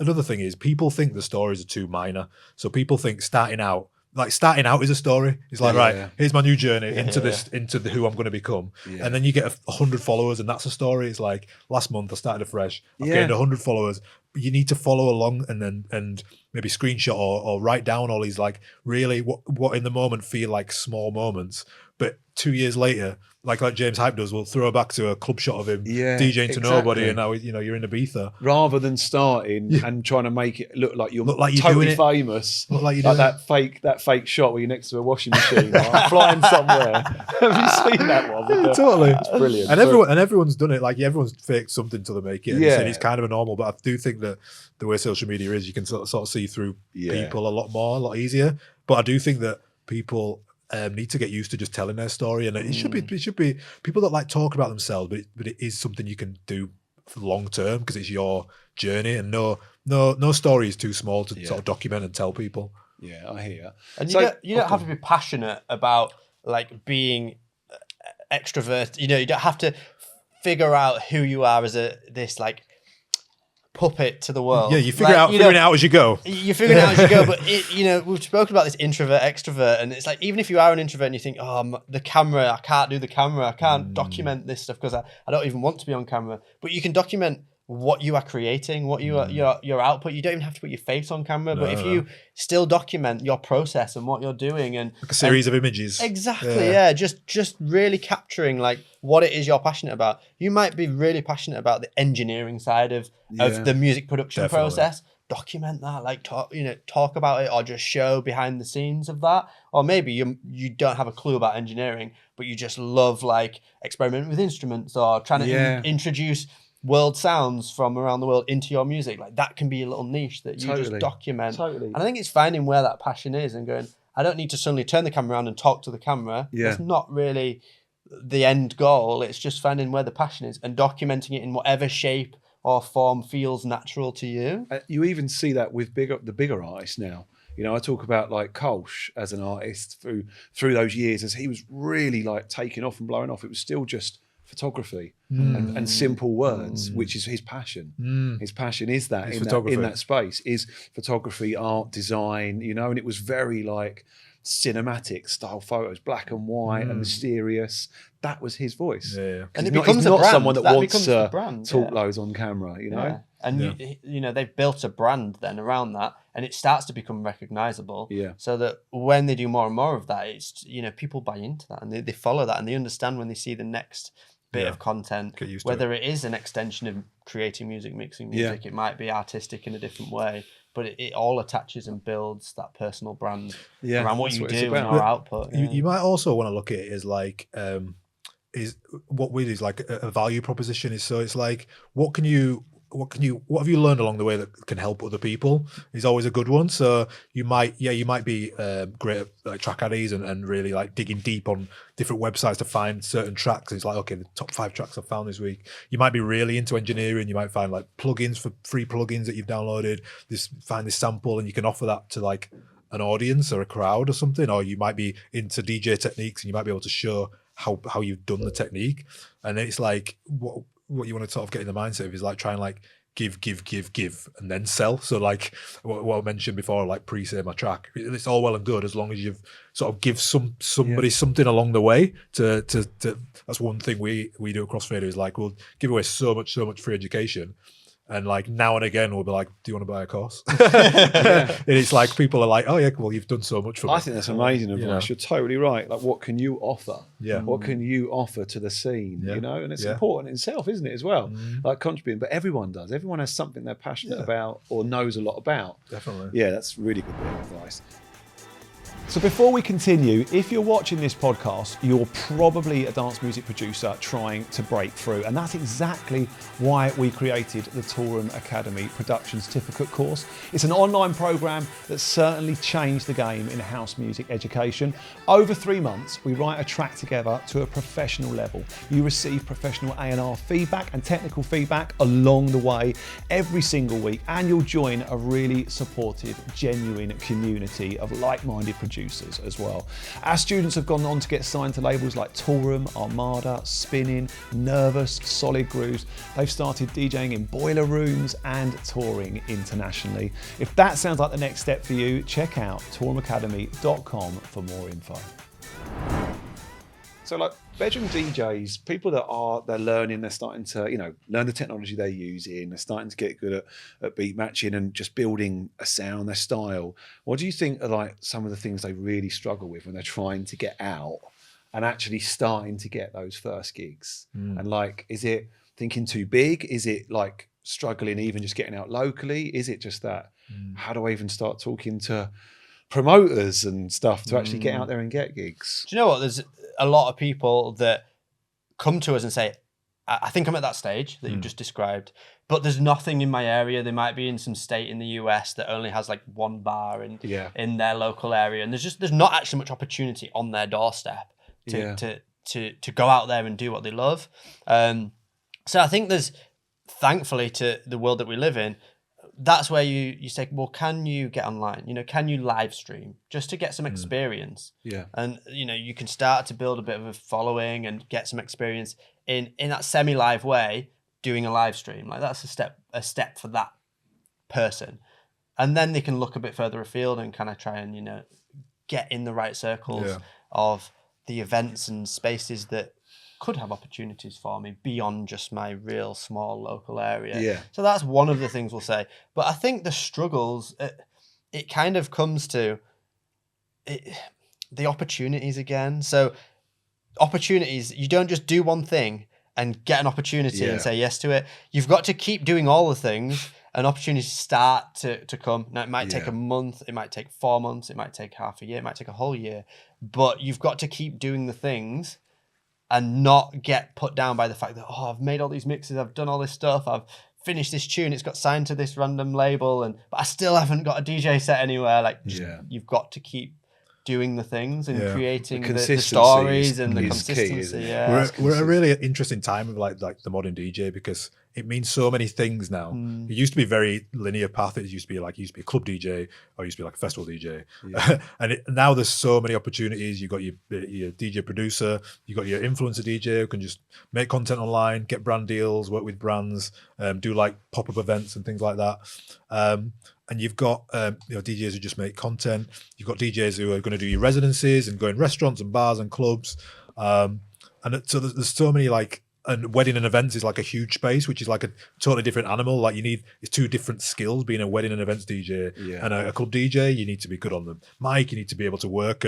Another thing is people think the stories are too minor. So people think starting out is a story. It's like, here's my new journey into who I'm going to become. Yeah. And then you get 100 followers and that's a story. It's like last month I started afresh. I've gained 100 followers. But you need to follow along and maybe screenshot or write down all these like really what in the moment feel like small moments. But 2 years later, like James Hype does, we'll throw back to a club shot of him DJing to nobody, and now you're in Ibiza. Rather than starting and trying to make it look like you're totally famous, like that fake shot where you're next to a washing machine, like flying somewhere. Have you seen that one? Totally, it's brilliant. And everyone's done it. Like everyone's faked something till they make it. And it's kind of a normal. But I do think that the way social media is, you can sort of see through people a lot easier. But I do think that people need to get used to just telling their story, and it should be people that like talk about themselves, but it is something you can do for long term because it's your journey, and no story is too small to sort of document and tell people. Yeah, I hear. And you don't have to be passionate about like being extrovert. You don't have to figure out who you are as this like puppet to the world. Yeah, you figuring it out as you go. You're figuring it out as you go, but we've spoken about this introvert, extrovert, and it's like even if you are an introvert and you think, the camera, I can't do the camera, I can't document this stuff because I don't even want to be on camera, but you can document what you are creating, what your output. You don't even have to put your face on camera, but if you still document your process and what you're doing, and like a series of images, exactly, just really capturing like what it is you're passionate about. You might be really passionate about the engineering side of the music production process. Document that, like talk about it, or just show behind the scenes of that. Or maybe you don't have a clue about engineering, but you just love like experimenting with instruments or trying to introduce world sounds from around the world into your music. Like that can be a little niche that you just document. And I think it's finding where that passion is and going, I don't need to suddenly turn the camera around and talk to the camera. That's not really the end goal. It's just finding where the passion is and documenting it in whatever shape or form feels natural to you. You even see that with the bigger artists now. I talk about like Kolsch as an artist through those years as he was really like taking off and blowing off. It was still just photography and simple words, which is his passion. His passion is that in that space is photography, art, design, and it was very like cinematic style photos, black and white and mysterious. That was his voice. And he's not someone that wants to talk loads on camera, And they've built a brand then around that, and it starts to become recognizable. So that when they do more and more of that, it's people buy into that and they follow that and they understand when they see the next bit of content, whether it is an extension of creating music, mixing music, it might be artistic in a different way, but it all attaches and builds that personal brand around what you do and our output. You might also want to look at it as like is what we do is like a value proposition. Is so it's like what have you learned along the way that can help other people is always a good one. So you might be great at like track IDs and really like digging deep on different websites to find certain tracks. It's like, okay, the top 5 tracks I've found this week. You might be really into engineering. You might find like plugins for free plugins that you've downloaded. Find this sample and you can offer that to like an audience or a crowd or something. Or you might be into DJ techniques and you might be able to show how you've done the technique. And it's like what you want to sort of get in the mindset of is like try and like give and then sell. So like what I mentioned before, like pre-save my track, it's all well and good as long as you've sort of give somebody something along the way to that's one thing we do at Crossfader is like we'll give away so much free education. And like now and again, we'll be like, "Do you want to buy a course?" And it's like people are like, "Oh yeah, well you've done so much for me." I think that's amazing advice. You're totally right. Like, what can you offer? What can you offer to the scene? And it's important in itself, isn't it? As well, like contributing. But everyone does. Everyone has something they're passionate about or knows a lot about. Definitely. Yeah, that's really good bit of advice. So before we continue, if you're watching this podcast, you're probably a dance music producer trying to break through. And that's exactly why we created the Toolroom Academy Production Certificate course. It's an online program that certainly changed the game in house music education. Over 3 months, we write a track together to a professional level. You receive professional A&R feedback and technical feedback along the way every single week, and you'll join a really supportive, genuine community of like-minded producers as well. Our students have gone on to get signed to labels like Toolroom, Armada, Spinning, Nervous, Solid Grooves. They've started DJing in boiler rooms and touring internationally. If that sounds like the next step for you, check out toolroomacademy.com for more info. So like bedroom DJs, people they're learning, they're starting to, learn the technology they're using, they're starting to get good at beat matching and just building a sound, their style. What do you think are like some of the things they really struggle with when they're trying to get out and actually starting to get those first gigs? And like, is it thinking too big? Is it like struggling even just getting out locally? Is it just that, how do I even start talking to promoters and stuff to actually get out there and get gigs? Do you know what? There's a lot of people that come to us and say, I think I'm at that stage that you've just described, but there's nothing in my area. They might be in some state in the US that only has like one bar in their local area. And there's not actually much opportunity on their doorstep to go out there and do what they love. So I think there's, thankfully to the world that we live in, that's where you say, well, can you get online? Can you live stream just to get some experience? Yeah. And, you can start to build a bit of a following and get some experience in that semi-live way, doing a live stream. Like that's a step for that person. And then they can look a bit further afield and kind of try and, get in the right circles of the events and spaces that could have opportunities for me beyond just my real small local area. Yeah. So that's one of the things we'll say. But I think the struggles, it kind of comes to the opportunities again. So opportunities, you don't just do one thing and get an opportunity and say yes to it. You've got to keep doing all the things and opportunities start to come. Now, it might take a month, it might take 4 months, it might take half a year, it might take a whole year. But you've got to keep doing the things and not get put down by the fact that, I've made all these mixes, I've done all this stuff, I've finished this tune, it's got signed to this random label, but I still haven't got a DJ set anywhere. Like, you've got to keep doing the things and creating the stories and the consistency. We're at a really interesting time of like the modern DJ because it means so many things now. It used to be very linear path. It used to be a club DJ or it used to be like a festival DJ. And now there's so many opportunities. You've got your DJ producer, you've got your influencer DJ who can just make content online, get brand deals, work with brands, do like pop-up events and things like that. And you've got DJs who just make content. You've got DJs who are going to do your residencies and go in restaurants and bars and clubs. And so there's so many and wedding and events is like a huge space, which is like a totally different animal. Like it's two different skills, being a wedding and events DJ and a club DJ. You need to be good on the mic. You need to be able to work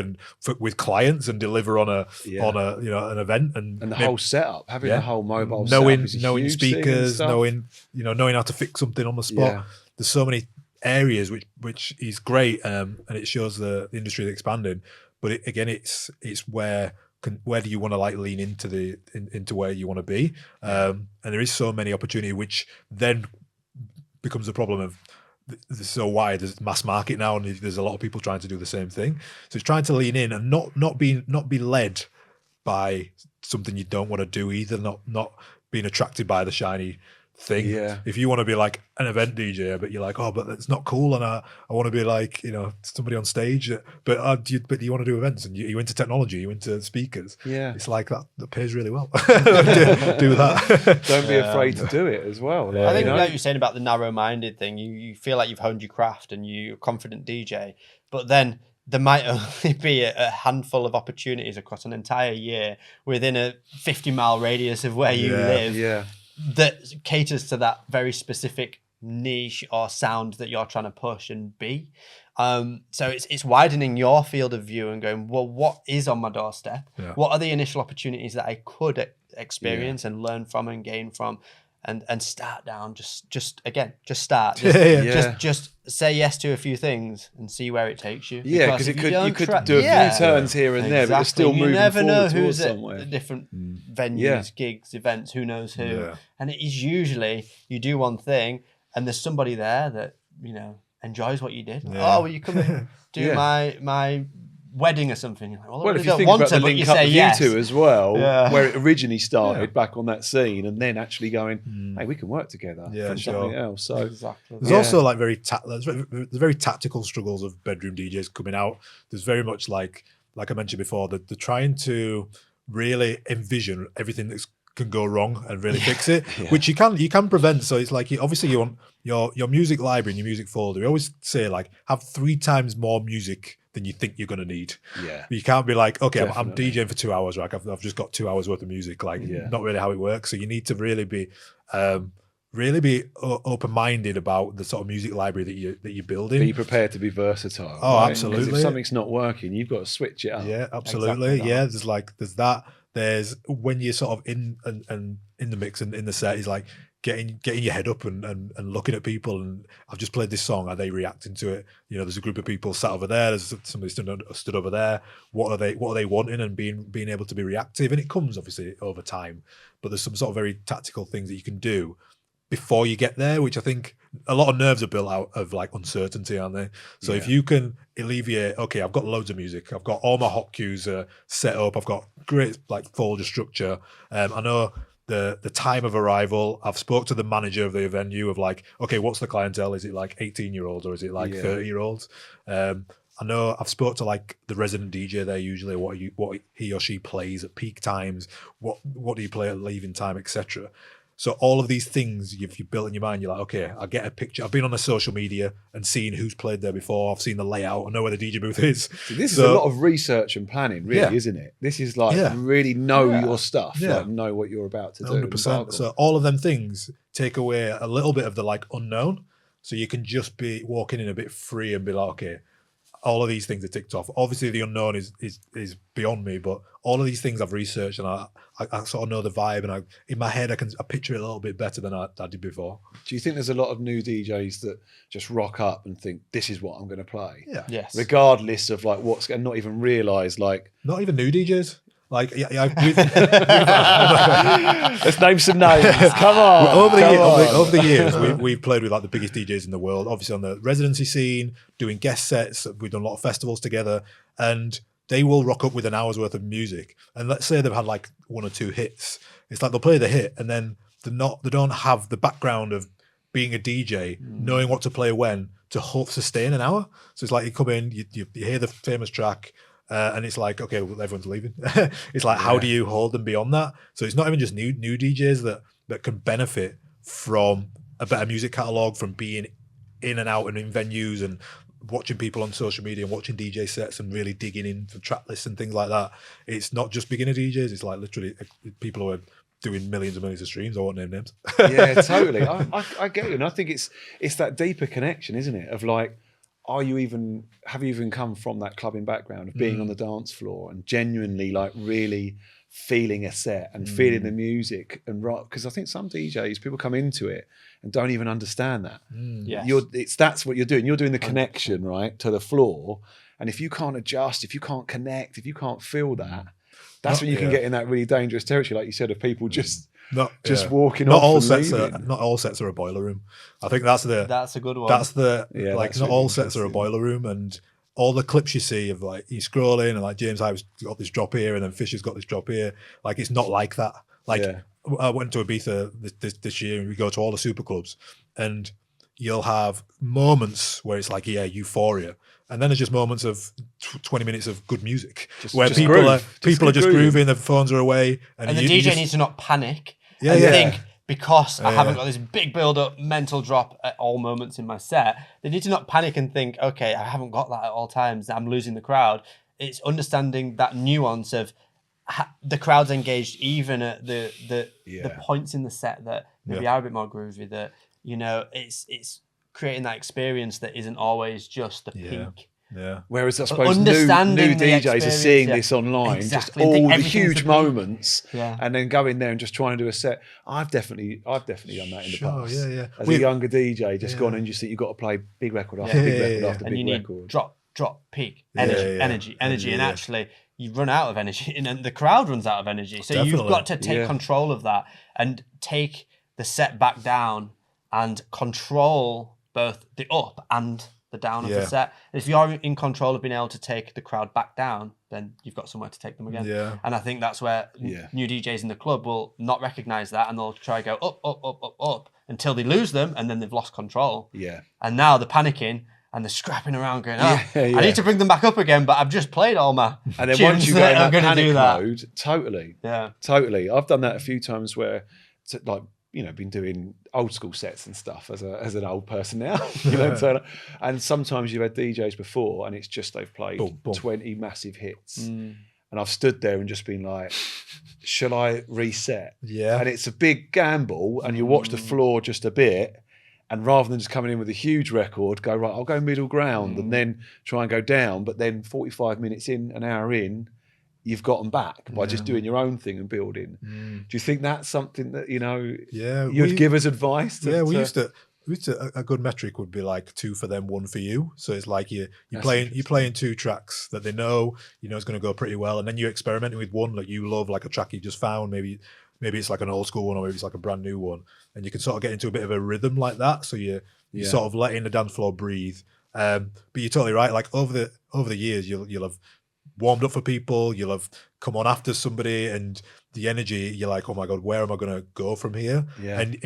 with clients and deliver on an event and the whole setup, having the whole mobile knowing setup is speakers, knowing how to fix something on the spot. There's so many areas which is great, and it shows the industry is expanding. But it's where do you want to lean into where you want to be, and there is so many opportunity, which then becomes a problem of so wide. There's mass market now, and there's a lot of people trying to do the same thing. So it's trying to lean in and not be led by something you don't want to do either. Not being attracted by the shiny thing. If you want to be like an event DJ, but you're like, but that's not cool, and I want to be like somebody on stage, but you want to do events, and you into technology, you into speakers. It's like that pays really well. do that. Don't be afraid to do it as well. I think like you're saying about the narrow-minded thing, you feel like you've honed your craft and you're a confident DJ, but then there might only be a handful of opportunities across an entire year within a 50-mile radius of where you live that caters to that very specific niche or sound that you're trying to push and be. So it's widening your field of view and going, well, what is on my doorstep? What are the initial opportunities that I could experience and learn from and gain from? and start down. Just start. Just say yes to a few things and see where it takes you. Yeah, because you could do a few turns here and there, but you're still moving forward towards somewhere. You never know who's at different venues, gigs, events. Who knows who? Yeah. And it is usually you do one thing, and there's somebody there that enjoys what you did. Yeah. Oh, will you come and do my wedding or something? You're like, well, if you think about the link up with you two as well, where it originally started back on that scene, and then actually going, hey, we can work together for something else. So there's also like very tactical struggles of bedroom DJs coming out. There's very much like I mentioned before, that they're trying to really envision everything that can go wrong and really fix it, which you can prevent. So it's like obviously you want your music library and your music folder. We always say like have 3 times more music than you think you're going to need. Yeah, you can't be like, okay, I'm DJing for 2 hours, right? I've just got 2 hours worth of music. Like, not really how it works. So you need to really be open-minded about the sort of music library that you're building. Be prepared to be versatile. Oh, right? Absolutely. Because if something's not working, you've got to switch it up. Yeah, absolutely. Exactly. Yeah, there's that. There's when you're sort of in the mix and in the set, is like getting your head up and looking at people, and I've just played this song, are they reacting to it? There's a group of people sat over there, there's somebody stood over there. What are they wanting, and being able to be reactive? And it comes obviously over time, but there's some sort of very tactical things that you can do before you get there, which I think a lot of nerves are built out of like uncertainty, aren't they? So if you can alleviate, okay, I've got loads of music, I've got all my hot cues set up, I've got great like folder structure. I know the time of arrival. I've spoke to the manager of the venue of like, okay, what's the clientele? Is it like 18-year-olds or is it like 30-year-olds? I know I've spoke to like the resident DJ there usually, what he or she plays at peak times, what do you play at leaving time, etc. So all of these things you've built in your mind, you're like, okay, I'll get a picture. I've been on the social media and seen who's played there before. I've seen the layout. I know where the DJ booth is. So this is a lot of research and planning, really, isn't it? This is like really know your stuff, like know what you're about to do. 100%. So all of them things take away a little bit of the like unknown. So you can just be walking in a bit free and be like, okay, all of these things are ticked off. Obviously, the unknown is beyond me, but all of these things I've researched, and I sort of know the vibe, and in my head I picture it a little bit better than I did before. Do you think there's a lot of new DJs that just rock up and think this is what I'm going to play? Yeah. Yes. Regardless of like and not even realise like not even new DJs. Like, let's name some names. Come on. Over the years, we've played with like the biggest DJs in the world. Obviously, on the residency scene, doing guest sets. We've done a lot of festivals together, and they will rock up with an hour's worth of music. And let's say they've had like 1 or 2 hits. It's like they'll play the hit, and then they don't have the background of being a DJ, knowing what to play when to sustain an hour. So it's like you come in, you hear the famous track. And it's like, okay, well, everyone's leaving. It's like, how do you hold them beyond that? So it's not even just new DJs that can benefit from a better music catalogue, from being in and out and in venues and watching people on social media and watching DJ sets and really digging into track lists and things like that. It's not just beginner DJs. It's like literally people who are doing millions and millions of streams. I won't name names. Yeah, totally. I get you. And I think it's that deeper connection, isn't it? Of like, have you even come from that clubbing background of being on the dance floor and genuinely like really feeling a set and feeling the music and rock? Because I think some DJs, people come into it and don't even understand that. Yes. That's what you're doing. You're doing the connection, right, to the floor. And if you can't adjust, if you can't connect, if you can't feel that, that's when you can get in that really dangerous territory, like you said, of people just walking not off. Not all sets are a boiler room. I think that's a good one. That's not all sets are a boiler room, and all the clips you see of like you scrolling and like James Hype's got this drop here and then Fisher's got this drop here. Like it's not like that. Like I went to Ibiza this year and we go to all the super clubs and you'll have moments where it's like euphoria. And then there's just moments of 20 minutes of good music where people are just grooving, their phones are away. And the DJ needs to not panic and think, because I haven't got this big build-up mental drop at all moments in my set, they need to not panic and think, okay, I haven't got that at all times, I'm losing the crowd. It's understanding that nuance of the crowd's engaged even at the points in the set that maybe are a bit more groovy, that, it's creating that experience that isn't always just the peak. Yeah. Whereas I suppose new Understanding the DJs are experience, seeing yeah. this online, Exactly. just Think all the everything's huge the beat. moments, Yeah. and then go in there and just try and do a set. I've definitely done that in the Sure, past. yeah. As a younger DJ, just gone and just think you've got to play big record after big record after And you big need record. drop, peak, energy, and actually you run out of energy, and then the crowd runs out of energy. So you've got to take control of that and take the set back down and control both the up and the down of the set. And if you're in control of being able to take the crowd back down, then you've got somewhere to take them again. Yeah. And I think that's where new DJs in the club will not recognize that, and they'll try to go up until they lose them, and then they've lost control. Yeah. And now they're panicking and they're scrapping around going, I need to bring them back up again, but I've just played all my and then once you go in that panic mode, totally. I've done that a few times where, been doing old school sets and stuff as an old person now, and sometimes you've had DJs before and it's just they've played 20 massive hits, and I've stood there and just been like, shall I reset? Yeah. And it's a big gamble, and you watch the floor just a bit, and rather than just coming in with a huge record, go, right, I'll go middle ground and then try and go down, but then 45 minutes in, an hour in, you've got them back by just doing your own thing and building. Do you think that's something that you'd give as advice? We used to. A good metric would be like 2 for them, 1 for you. So it's like you're playing 2 tracks that they know it's going to go pretty well, and then you're experimenting with one that you love, like a track you just found. Maybe it's like an old school one, or maybe it's like a brand new one, and you can sort of get into a bit of a rhythm like that. So you're sort of letting the dance floor breathe. But you're totally right. Like over the years, you'll have warmed up for people, you'll have come on after somebody, and the energy, you're like, oh my god, where am I going to go from here? And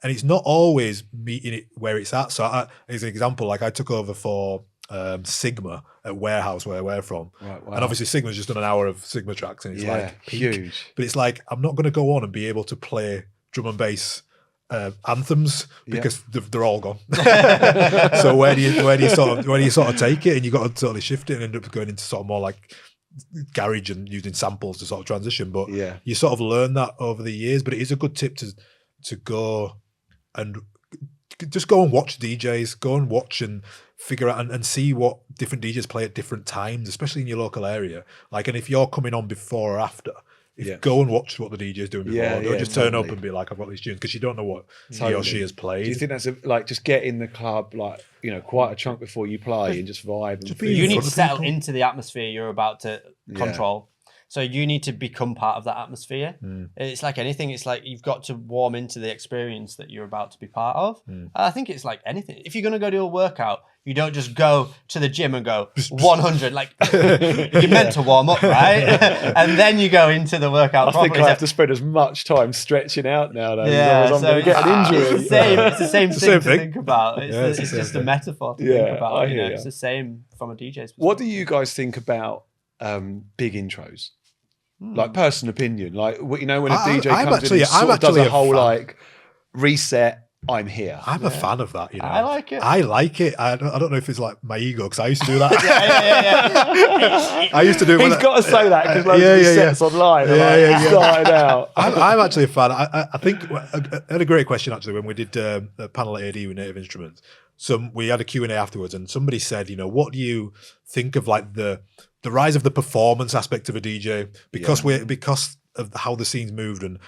it's not always meeting it where it's at. So as an example, like I took over for Sigma at Warehouse, where we're from, and obviously Sigma's just done an hour of Sigma tracks, and it's like peak. Huge, but it's like I'm not going to go on and be able to play drum and bass anthems because they're all gone. So where do you sort of take it, and you got to totally shift it and end up going into sort of more like garage and using samples to sort of transition. But you sort of learn that over the years. But it is a good tip to go and just go and watch DJs, go and watch and figure out and see what different DJs play at different times, especially in your local area. Like, and if you're coming on before or after, go and watch what the DJ's doing before. Don't just turn up and be like, I've got these tunes, because you don't know what he or she has played. Do you think that's just get in the club, quite a chunk before you play and just vibe? You need to settle into the atmosphere you're about to control. So you need to become part of that atmosphere. It's like anything. It's like you've got to warm into the experience that you're about to be part of. I think it's like anything. If you're going to go do a workout, you don't just go to the gym and go 100. Like you're meant to warm up, right? And then you go into the workout. I think I have to spend as much time stretching out nowadays. Yeah, I'm going to get an injury. It's the same thing to think about. It's just a metaphor to think about. It's the same from a DJ's perspective. What do you guys think about big intros? Like personal opinion, like when a DJ comes in and does a whole like reset. I'm here. I'm a fan of that. I like it. I like it. I don't know if it's like my ego, because I used to do that. I used to do it. He's got to say that because loads of his sets online. Started out. I'm actually a fan. I think I had a great question actually when we did a panel at AD with Native Instruments. We had a Q&A afterwards, and somebody said, what do you think of like the rise of the performance aspect of a DJ, because of how the scene's moved and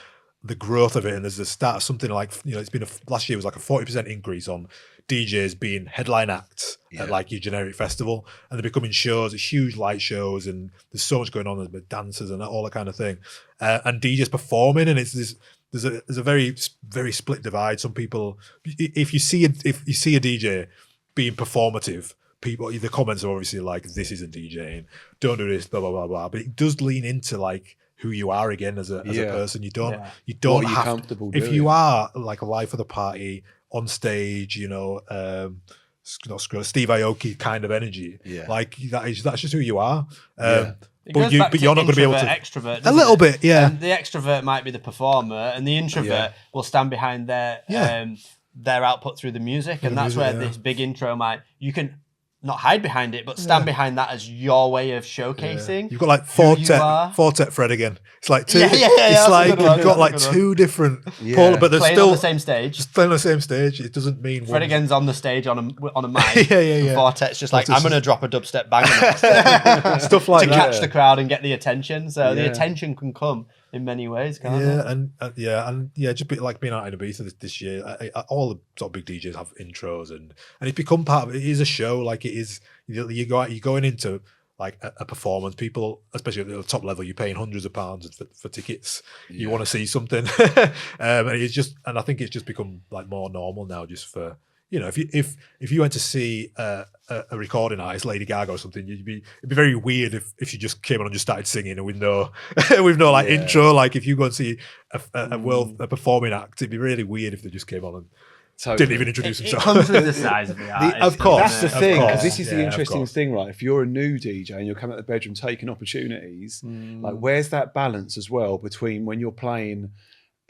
the growth of it, and there's the start of something like it's been last year was like a 40% increase on DJs being headline acts at like your generic festival, and they're becoming shows, it's huge light shows, and there's so much going on with dancers and all that kind of thing, and DJs performing, and it's this. There's a very very split divide. Some people, if you see a DJ being performative, people, the comments are obviously like, this isn't DJing, don't do this, blah blah blah blah. But it does lean into like who you are again as a person. You don't have comfortable to, if you are like alive for the party on stage, Steve Aoki kind of energy. Like that's just who you are. But you're not going to be able to extrovert a little bit, And the extrovert might be the performer, and the introvert will stand behind their output through the music, and that's where this big intro you can not hide behind it, but stand behind that as your way of showcasing. You've got like who you are. Fortet Fred again. It's like two. Yeah, It's like that's a good one, you've got that's a like good one. two different. Yeah. But they're Playing still on the same stage. just playing on the same stage. It doesn't mean Fred again's on the stage on a mic. Yeah. And Fortet's just like, I'm going to drop a dubstep banger next stuff like to that. catch the crowd and get the attention. So the Yeah. attention can come in many ways, can't it? Just like being out in Ibiza this year, all the sort of big DJs have intros, and it's become part of it. It is a show, like it is. You're going into like a performance. People, especially at the top level, you're paying hundreds of pounds for tickets. You want to see something, and it's just, and I think it's just become like more normal now. Just for, you know, if you went to see a recording artist, Lady Gaga or something, it'd be very weird if she just came on and just started singing and with no like intro. Like if you go and see a performing act, it'd be really weird if they just came on and didn't even introduce It themselves. comes with the size of the artist. Of course. That's the Of thing, course. because this is the Yeah, of interesting course. thing, right? If you're a new DJ and you're coming out the bedroom taking opportunities, like where's that balance as well between when you're playing?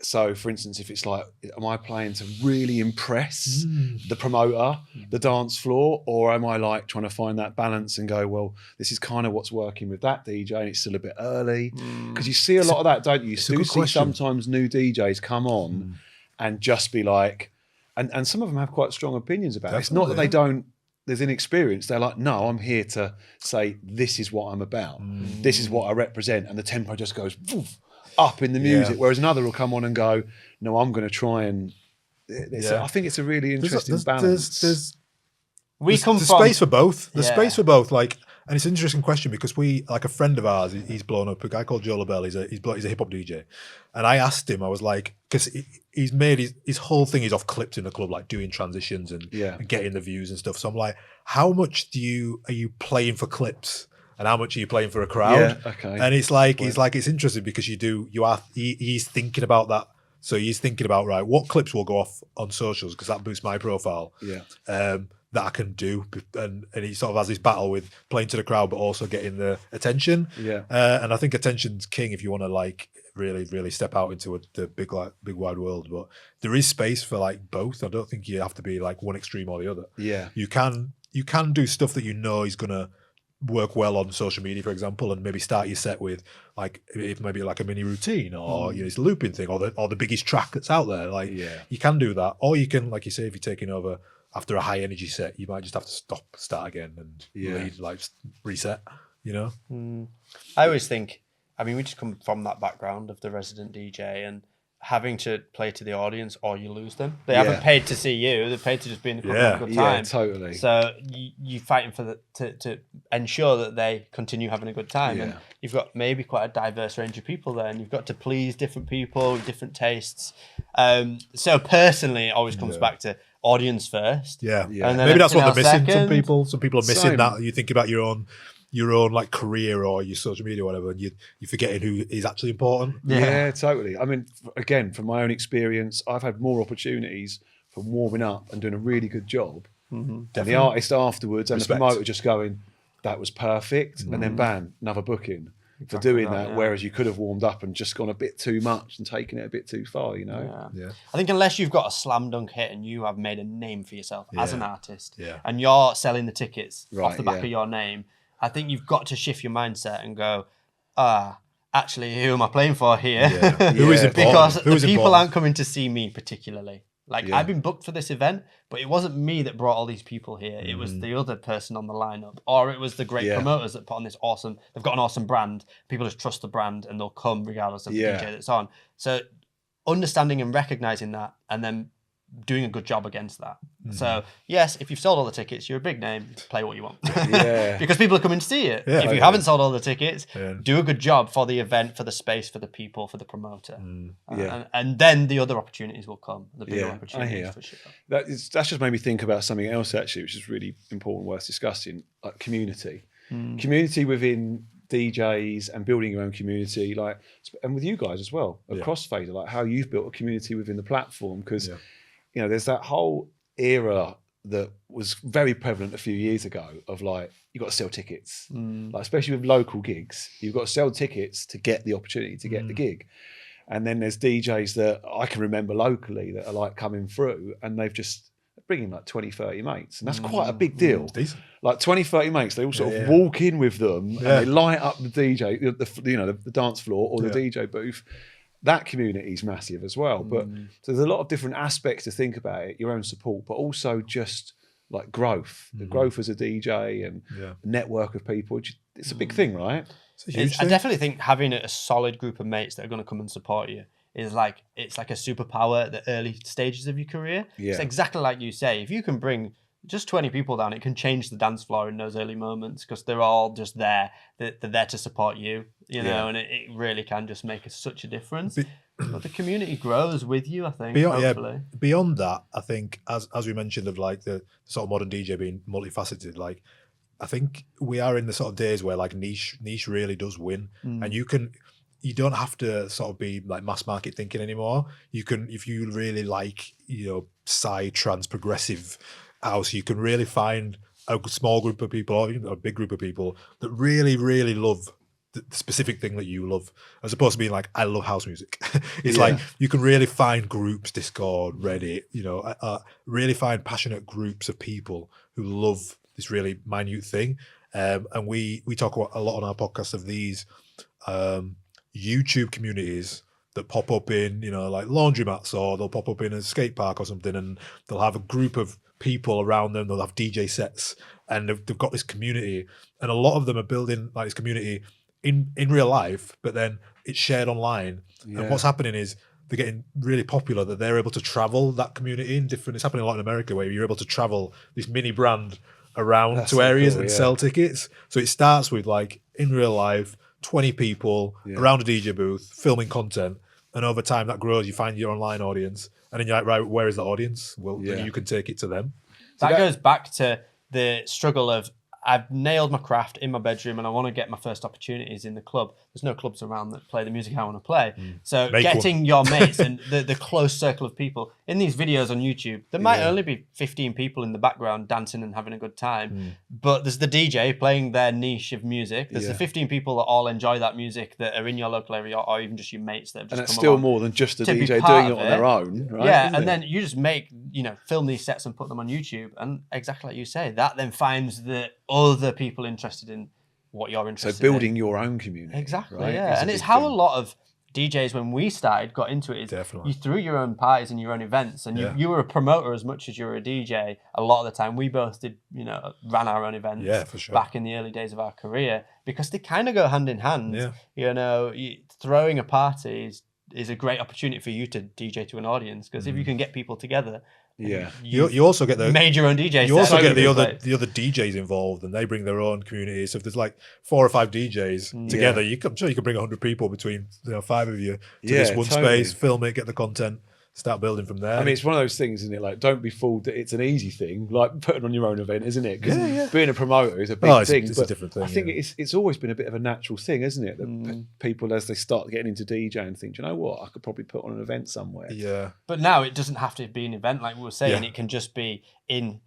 So, for instance, if it's like, am I playing to really impress the promoter, the dance floor, or am I like trying to find that balance and go, well, this is kind of what's working with that DJ and it's still a bit early? Because you see a lot of that, don't you? You a do good see question. sometimes new DJs come on and just be like, and some of them have quite strong opinions about it. It's not that they don't, there's inexperience. They're like, no, I'm here to say, this is what I'm about. This is what I represent. And the tempo just goes woof, up in the music. Whereas another will come on and go, no, I'm going to try and... I think it's a really interesting balance. There's From space for both. There's Yeah. space for both. Like, and it's an interesting question because like a friend of ours, he's blown up. A guy called Joe LaBelle. He's a hip hop DJ, and I asked him. I was like, because he's made his whole thing is off clipped in the club, like doing transitions and getting the views and stuff. So I'm like, how much are you playing for clips, and how much are you playing for a crowd? Yeah, okay. And it's like it's interesting because he's thinking about that. So he's thinking about, right, what clips will go off on socials because that boosts my profile. Yeah. That I can do, and he sort of has this battle with playing to the crowd but also getting the attention. Yeah. And I think attention's king if you want to like really step out into the big wide world. But there is space for like both. I don't think you have to be like one extreme or the other. Yeah. You can do stuff that you know is gonna work well on social media, for example, and maybe start your set with like maybe like a mini routine or it's a looping thing or the biggest track that's out there. Like you can do that, or you can, like you say, if you're taking over after a high energy set, you might just have to start again and lead, like reset, you know? I always think, I mean, we just come from that background of the resident DJ and having to play to the audience or you lose them. They haven't paid to see you, they've paid to just be in the club and have a good time. Yeah, totally. So you're fighting for to ensure that they continue having a good time. And you've got maybe quite a diverse range of people there, and you've got to please different people with different tastes. So personally, it always comes back to audience first. Yeah. And then Maybe that's what they're everything missing. else Some people are missing that. You think about your own like career or your social media or whatever, and you're forgetting who is actually important. Yeah, totally. I mean, again, from my own experience, I've had more opportunities from warming up and doing a really good job than the artist afterwards and Respect. the promoter just going, that was perfect, and then bam, another booking for doing that. Whereas you could have warmed up and just gone a bit too much and taken it a bit too far, you know? Yeah. I think unless you've got a slam dunk hit and you have made a name for yourself as an artist and you're selling the tickets off the back of your name, I think you've got to shift your mindset and go, actually, who am I playing for here? Who is important? Because Who is the people important? aren't coming to see me particularly. Like, I've been booked for this event, but it wasn't me that brought all these people here. It was the other person on the lineup, or it was the great promoters that put on this awesome, they've got an awesome brand. People just trust the brand and they'll come regardless of the DJ that's on. So understanding and recognizing that and then doing a good job against that. So yes, if you've sold all the tickets, you're a big name, play what you want. Because people are coming to see it. If you haven't sold all the tickets, do a good job for the event, for the space, for the people, for the promoter. And then the other opportunities will come. The bigger opportunities for sure. That's just made me think about something else actually, which is really important, worth discussing, like community. Community within DJs and building your own community, like, and with you guys as well, at Crossfader, like how you've built a community within the platform, because you know, there's that whole era that was very prevalent a few years ago of like, you've got to sell tickets, like especially with local gigs, you've got to sell tickets to get the opportunity to get the gig. And then there's DJs that I can remember locally that are like coming through and they've just bring in like 20, 30 mates. And that's quite a big deal. Decent. Like 20, 30 mates, they all sort of walk in with them and they light up the DJ, the dance floor or the DJ booth. That community is massive as well. But so there's a lot of different aspects to think about it, your own support, but also just like growth, the growth as a DJ and a network of people. It's a big thing, right? It's a huge thing. I definitely think having a solid group of mates that are going to come and support you is like, it's like a superpower at the early stages of your career. Yeah. It's exactly like you say, if you can bring just 20 people down, it can change the dance floor in those early moments because they're all just there. They're there to support you, you know, and it really can just make such a difference. But the community grows with you, I think. Beyond that, I think, as we mentioned, of like the sort of modern DJ being multifaceted, like I think we are in the sort of days where like niche really does win, and you don't have to sort of be like mass market thinking anymore. You can, if you really like, psy, trance, progressive house, you can really find a small group of people or even a big group of people that really, really love the specific thing that you love, as opposed to being like, I love house music. It's like you can really find groups, Discord, Reddit, really find passionate groups of people who love this really minute thing. And we talk a lot on our podcast of these YouTube communities that pop up in, like laundromats, or they'll pop up in a skate park or something, and they'll have a group of people around them. They'll have DJ sets, and they've got this community, and a lot of them are building like this community in real life, but then it's shared online. And what's happening is they're getting really popular, that they're able to travel that community in different. It's happening a lot in America, where you're able to travel this mini brand around to areas and sell tickets. So it starts with like in real life, 20 people around a DJ booth filming content, and over time that grows. You find your online audience, and then you're like, right, where is the audience? Well, then you can take it to them. That goes back to the struggle of, I've nailed my craft in my bedroom and I want to get my first opportunities in the club. There's no clubs around that play the music I want to play. So getting your mates and the close circle of people in these videos on YouTube, there might only be 15 people in the background dancing and having a good time. But there's the DJ playing their niche of music. There's the 15 people that all enjoy that music that are in your local area, or even just your mates that have just come come still along more than just a DJ doing it on their own, right? Yeah, and then you just film these sets and put them on YouTube, and exactly like you say, that then finds the other people interested in what you're interested in. So building your own community. Exactly, right? yeah. And it's how a lot of DJs, when we started, got into it. You threw your own parties and your own events, and you were a promoter as much as you were a DJ. A lot of the time, we both did, ran our own events for sure. back in the early days of our career, because they kind of go hand in hand. Throwing a party is a great opportunity for you to DJ to an audience, because if you can get people together, you also get made your own DJ. You also get the other DJs involved, and they bring their own community. So if there's like 4 or 5 DJs together, I'm sure you can bring 100 people between 5 of you to this one space, film it, get the content, start building from there. I mean, it's one of those things, isn't it? Like, don't be fooled that it's an easy thing, like putting on your own event, isn't it? Because being a promoter is a big thing. It's a different thing. I think it's always been a bit of a natural thing, isn't it? That people, as they start getting into DJing, think, do you know what? I could probably put on an event somewhere. Yeah. But now it doesn't have to be an event, like we were saying. It can just be in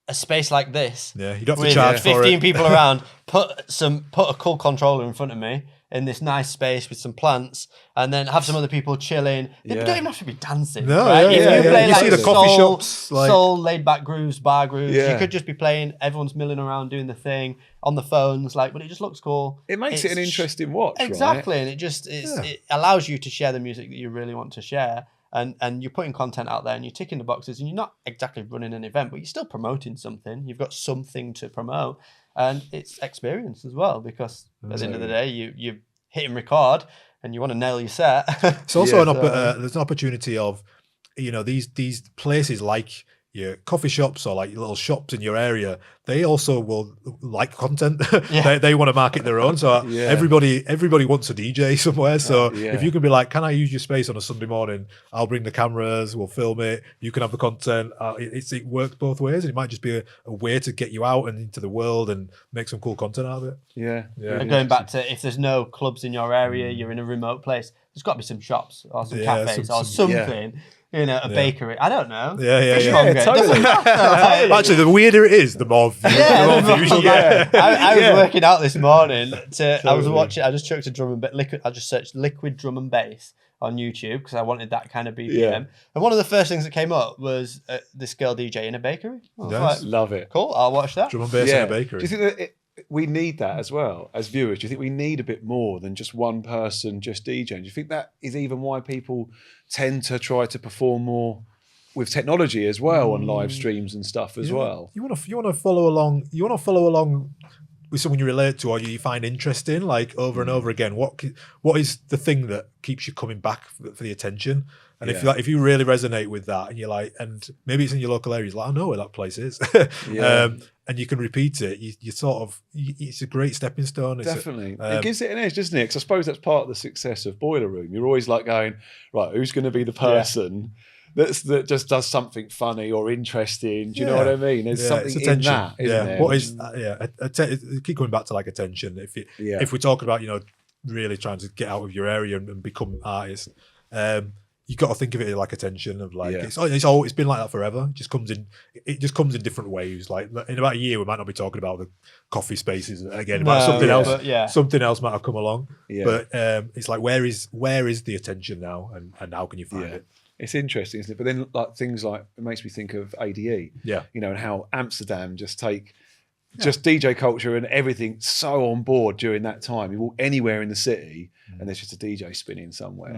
a space like this. Yeah, you don't have to charge for it. 15 people around. Put a cool controller in front of me in this nice space with some plants, and then have some other people chilling. They don't even have to be dancing. No, right? If you play you like see the coffee shops, soul, laid back grooves, bar grooves. You could just be playing. Everyone's milling around doing the thing on the phones, but it just looks cool. It makes it an interesting watch, exactly, right? And it allows you to share the music that you really want to share. And you're putting content out there and you're ticking the boxes, and you're not exactly running an event, but you're still promoting something. You've got something to promote, and it's experience as well, because at the end of the day, you're hitting record and you want to nail your set. It's also there's an opportunity of, these places like your coffee shops or like little shops in your area, they also will like content. They want to market their own. So everybody wants a DJ somewhere. So if you can be like, can I use your space on a Sunday morning? I'll bring the cameras, we'll film it. You can have the content. It works both ways. And it might just be a way to get you out and into the world and make some cool content out of it. Yeah. And going back to, if there's no clubs in your area, you're in a remote place, there's got to be some shops or some cafes or something. A bakery. I don't know. Totally. Actually, the weirder it is, the more views. I was working out this morning. I just chucked a drum and bass. I just searched liquid drum and bass on YouTube because I wanted that kind of BPM. Yeah. And one of the first things that came up was this girl DJ in a bakery. I was like, Love it. cool, I'll watch that. Drum and bass in a bakery. Do you think that we need that as well as viewers? Do you think we need a bit more than just one person just DJing? Do you think that is even why people tend to try to perform more with technology as well on live streams and stuff as well? You want to follow along. You want to follow along with someone you relate to or you find interesting, like over and over again. What is the thing that keeps you coming back for the attention? And if you really resonate with that, and you're like, and maybe it's in your local area, you're like, I know where that place is, and you can repeat it. You sort of, it's a great stepping stone. Definitely, it gives it an edge, doesn't it? Because I suppose that's part of the success of Boiler Room. You're always like going, right, who's going to be the person that just does something funny or interesting? Do you know what I mean? There's something in that, isn't there? What is keep going back to like attention. If we're talking about really trying to get out of your area and become artists, you got to think of it like attention. Of like it's been like that forever. It just comes in different waves. Like in about a year, we might not be talking about the coffee spaces again. Something else. Something else might have come along. But it's like where is the attention now, and how can you find it? It's interesting, isn't it? But then like things like, it makes me think of ADE, and how Amsterdam just DJ culture and everything so on board during that time. You walk anywhere in the city and there's just a DJ spinning somewhere,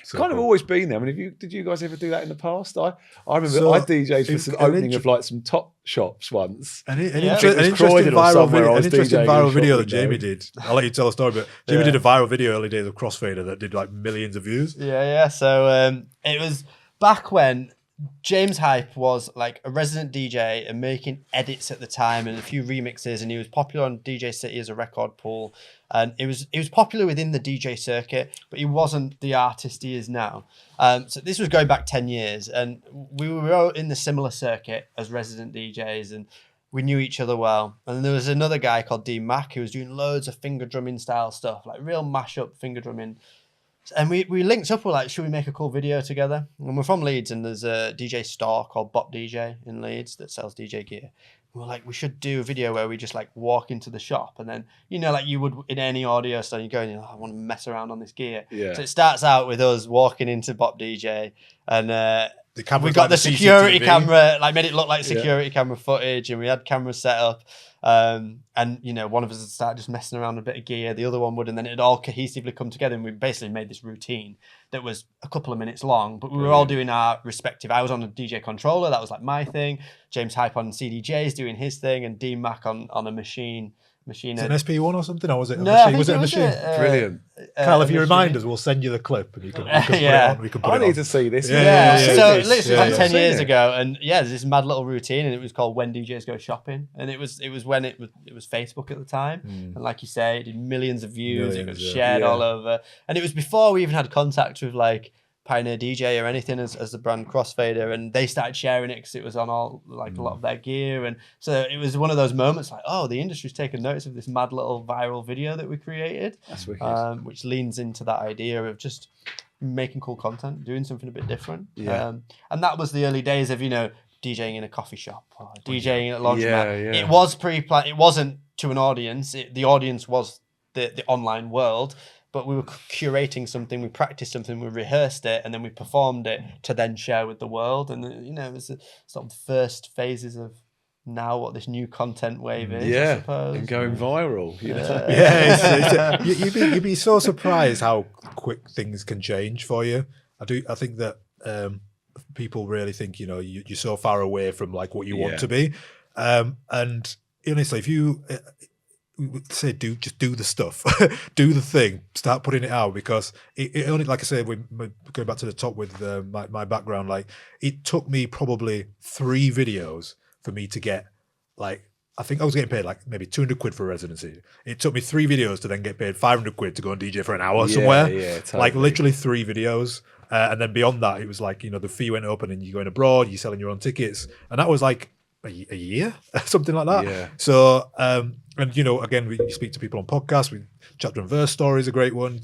It's kind of always been there. I mean, did you guys ever do that in the past? I remember I DJ'd for some opening of like some top shops once. An interesting viral video that Jamie did. I'll let you tell a story, but Jamie did a viral video early days of Crossfader that did like millions of views. So it was back when James Hype was like a resident DJ and making edits at the time and a few remixes, and he was popular on DJ City as a record pool, and it was popular within the DJ circuit, but he wasn't the artist he is now. So this was going back 10 years, and we were in the similar circuit as resident DJs, and we knew each other well. And there was another guy called D Mac who was doing loads of finger drumming style stuff, like real mashup finger drumming. And we linked up, we're like, should we make a cool video together? And we're from Leeds, and there's a DJ store called Bop DJ in Leeds that sells DJ gear. And we're like, we should do a video where we just like walk into the shop, and then, like you would in any audio store, you go and I want to mess around on this gear. So it starts out with us walking into Bop DJ, and we got the security camera, like made it look like security camera footage, and we had cameras set up. And one of us would start just messing around with a bit of gear, the other one would, and then it'd all cohesively come together, and we basically made this routine that was a couple of minutes long, but we were all doing our respective. I was on a DJ controller, that was like my thing. James Hype on CDJs doing his thing, and D Mac on a machine. Was it an SP1 or something, or was it a no, machine? Was it a machine? Brilliant. Kyle, if you remind us, we'll send you the clip and you can put it on. We can put I it need on. to see this. So literally 10 years ago, and there's this mad little routine, and it was called When DJs Go Shopping, and it was when it was Facebook at the time, and like you say, it did millions of views, it got shared all over, and it was before we even had contact with like Pioneer DJ or anything as the brand Crossfader, and they started sharing it because it was on all like a lot of their gear, and so it was one of those moments like, oh, the industry's taken notice of this mad little viral video that we created. That's wicked. Which leans into that idea of just making cool content, doing something a bit different. And that was the early days of DJing in a coffee shop or DJing at a laundromat. It was pre-planned. It wasn't to an audience. The audience was the online world. But we were curating something, we practiced something, we rehearsed it, and then we performed it to then share with the world. And, it was the sort of first phases of now what this new content wave is, I suppose. And going viral. You'd be so surprised how quick things can change for you. I think that people really think, you're so far away from like what you want to be. And honestly, if you... say just do the stuff, do the thing, start putting it out, because it only, like I said, we're going back to the top with my background, like it took me probably 3 videos for me to get, like, I think I was getting paid like maybe 200 quid for a residency. It took me 3 videos to then get paid 500 quid to go and DJ for an hour somewhere. Totally. Like literally 3 videos. And then beyond that, it was like, the fee went up, and then you're going abroad, you're selling your own tickets. And that was like a year, something like that. Yeah. So, and again, we speak to people on podcasts. Chapter and Verse Story is a great one.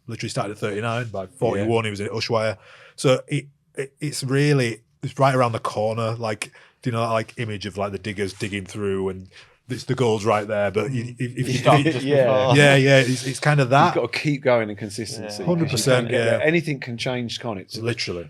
Literally started at 39. By 41, he was in Ushuaia. So it's right around the corner. Like, like image of like the diggers digging through and it's the goal's right there, but if you Stop just before. it's kind of that. You've got to keep going in consistency. 100%, yeah. Anything can change, can't it? Literally,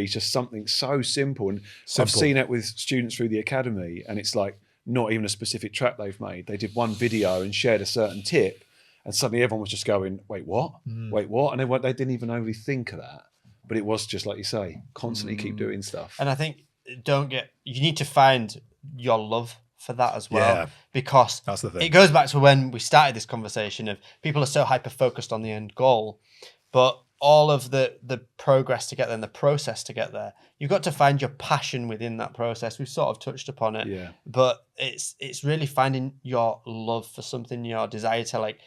it's just something so simple. And I've seen it with students through the academy, and it's like not even a specific track they've made. They did one video and shared a certain tip, and suddenly everyone was just going, wait, what? Wait, what? And they didn't even really think of that. But it was just like you say, constantly keep doing stuff. And I think you need to find your love for that as well, because that's the thing. It goes back to when we started this conversation of people are so hyper focused on the end goal, but all of the progress to get there and the process to get there, you've got to find your passion within that process. We've sort of touched upon it, but it's really finding your love for something, your desire to, like,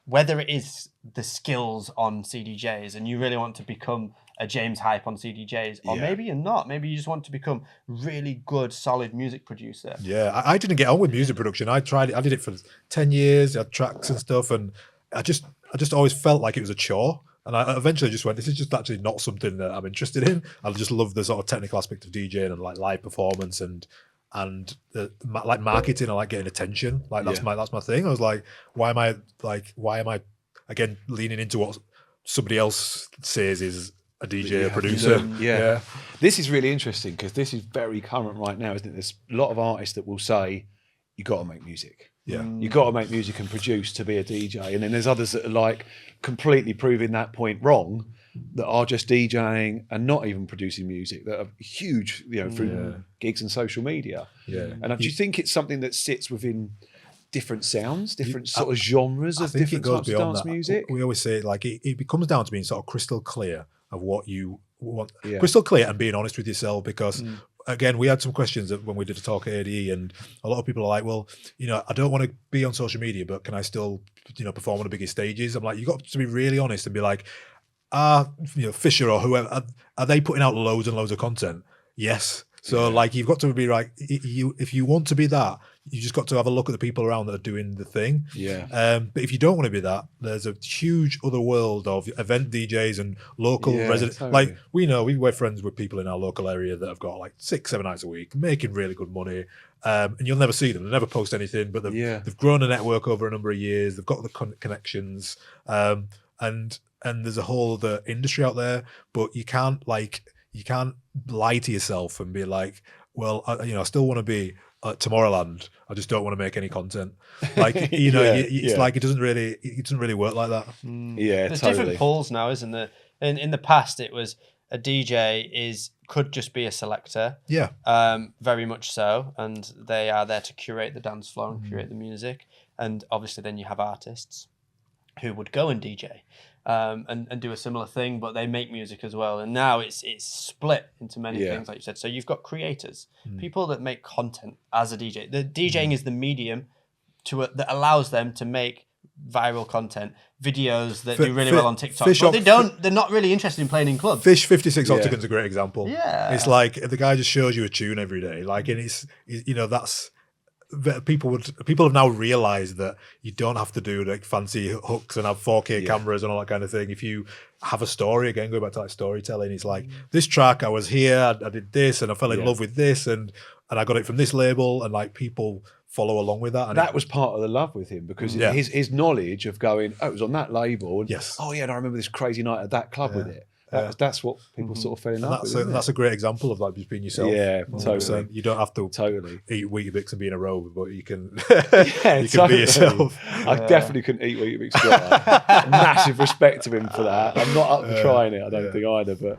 whether it is the skills on CDJs and you really want to become a James Hype on CDJs, or maybe you're not. Maybe you just want to become really good, solid music producer. Yeah, I didn't get on with music production. I tried it. I did it for 10 years. I had tracks and stuff, and I just always felt like it was a chore. And I eventually just went, this is just actually not something that I'm interested in. I just love the sort of technical aspect of DJing and like live performance and like marketing. I like getting attention. Like that's my thing. I was like, why am I again leaning into what somebody else says is a DJ, a producer. Yeah. This is really interesting because this is very current right now, isn't it? There's a lot of artists that will say, you got to make music. Yeah. You got to make music and produce to be a DJ. And then there's others that are like completely proving that point wrong, that are just DJing and not even producing music, that are huge, through gigs and social media. Yeah. And do you think it's something that sits within different sounds, different sort of genres of different types of dance music? We always say it comes down to being sort of crystal clear of what you want, crystal clear, and being honest with yourself. Because again, we had some questions when we did a talk at ADE, and a lot of people are like, well, I don't want to be on social media, but can I still, perform on the biggest stages? I'm like, you got to be really honest and be like, Fisher or whoever, are they putting out loads and loads of content? Yes. So like, you've got to be like, if you want to be that, you just got to have a look at the people around that are doing the thing. Yeah. But if you don't want to be that, there's a huge other world of event DJs and local residents. Totally. Like we're friends with people in our local area that have got like 6-7 nights a week, making really good money. And you'll never see them. They never post anything, but they've grown a network over a number of years. They've got the connections. And there's a whole other industry out there, but you can't lie to yourself and be like, well, I still want to be at Tomorrowland. I just don't want to make any content. Like, it's like it doesn't really work like that. Yeah, there's totally. different pools now, isn't there? In the past, it was a DJ could just be a selector. Yeah. Very much so, and they are there to curate the dance floor and curate the music. And obviously, then you have artists who would go and DJ. And do a similar thing, but they make music as well. And now it's split into many things, like you said. So you've got creators, people that make content as a DJ. The DJing is the medium that allows them to make viral content, videos that do really well on TikTok. But they're not really interested in playing in clubs. Fish 56 Octagon's a great example. Yeah. It's like the guy just shows you a tune every day. Like, and that's... People have now realized that you don't have to do like fancy hooks and have 4K cameras and all that kind of thing. If you have a story, again, go back to like storytelling, it's like this track, I was here, I did this, and I fell in love with this, and I got it from this label, and like people follow along with that. And that was part of the love with him, because his knowledge of going, it was on that label, and and I remember this crazy night at that club with it. That's what people sort of fell in love with. That's a great example of like just being yourself. Yeah, totally. You don't have to eat Weetabix and be in a robe, but you can be yourself. I definitely couldn't eat Weetabix. Massive respect to him for that. I'm not up for trying it, I don't think either. But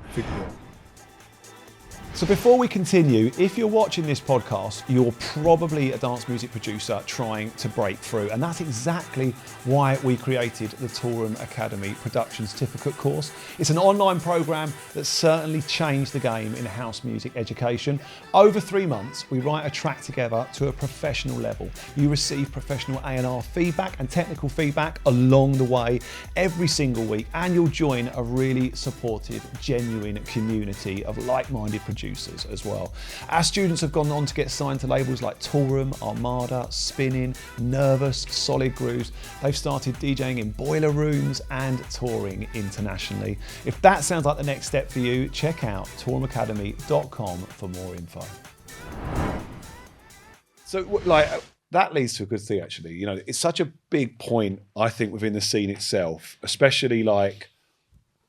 so before we continue, if you're watching this podcast, you're probably a dance music producer trying to break through. And that's exactly why we created the Toolroom Academy Production Certificate course. It's an online program that certainly changed the game in house music education. Over 3 months, we write a track together to a professional level. You receive professional A&R feedback and technical feedback along the way every single week, and you'll join a really supportive, genuine community of like-minded producers as well. Our students have gone on to get signed to labels like Toolroom, Armada, Spinning, Nervous, Solid Grooves. They've started DJing in boiler rooms and touring internationally. If that sounds like the next step for you, check out toolroomacademy.com for more info. So, like, that leads to a good thing, actually. You know, it's such a big point, I think, within the scene itself, especially like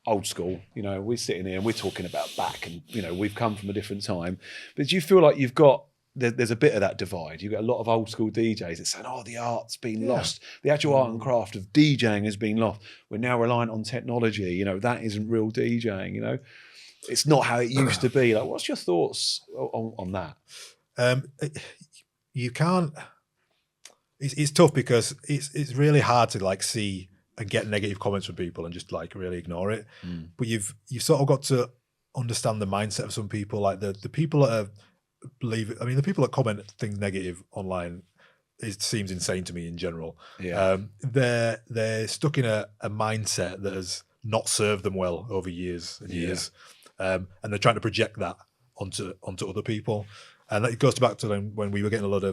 old school. You know, we're sitting here and we're talking about back, and you know, we've come from a different time. But do you feel like you've got there's a bit of that divide? You've got a lot of old school DJs that saying, "Oh, the art's been lost. The actual art and craft of DJing has been lost. We're now reliant on technology. You know, that isn't real DJing. You know, it's not how it used to be." Like, what's your thoughts on that? You can't. It's tough because it's really hard to like see and get negative comments from people and just like really ignore it. But you've sort of got to understand the mindset of some people. Like the people that the people that comment things negative online, it seems insane to me in general. Yeah. They're stuck in a mindset that has not served them well over years and years, and they're trying to project that onto other people. And it goes back to when we were getting a lot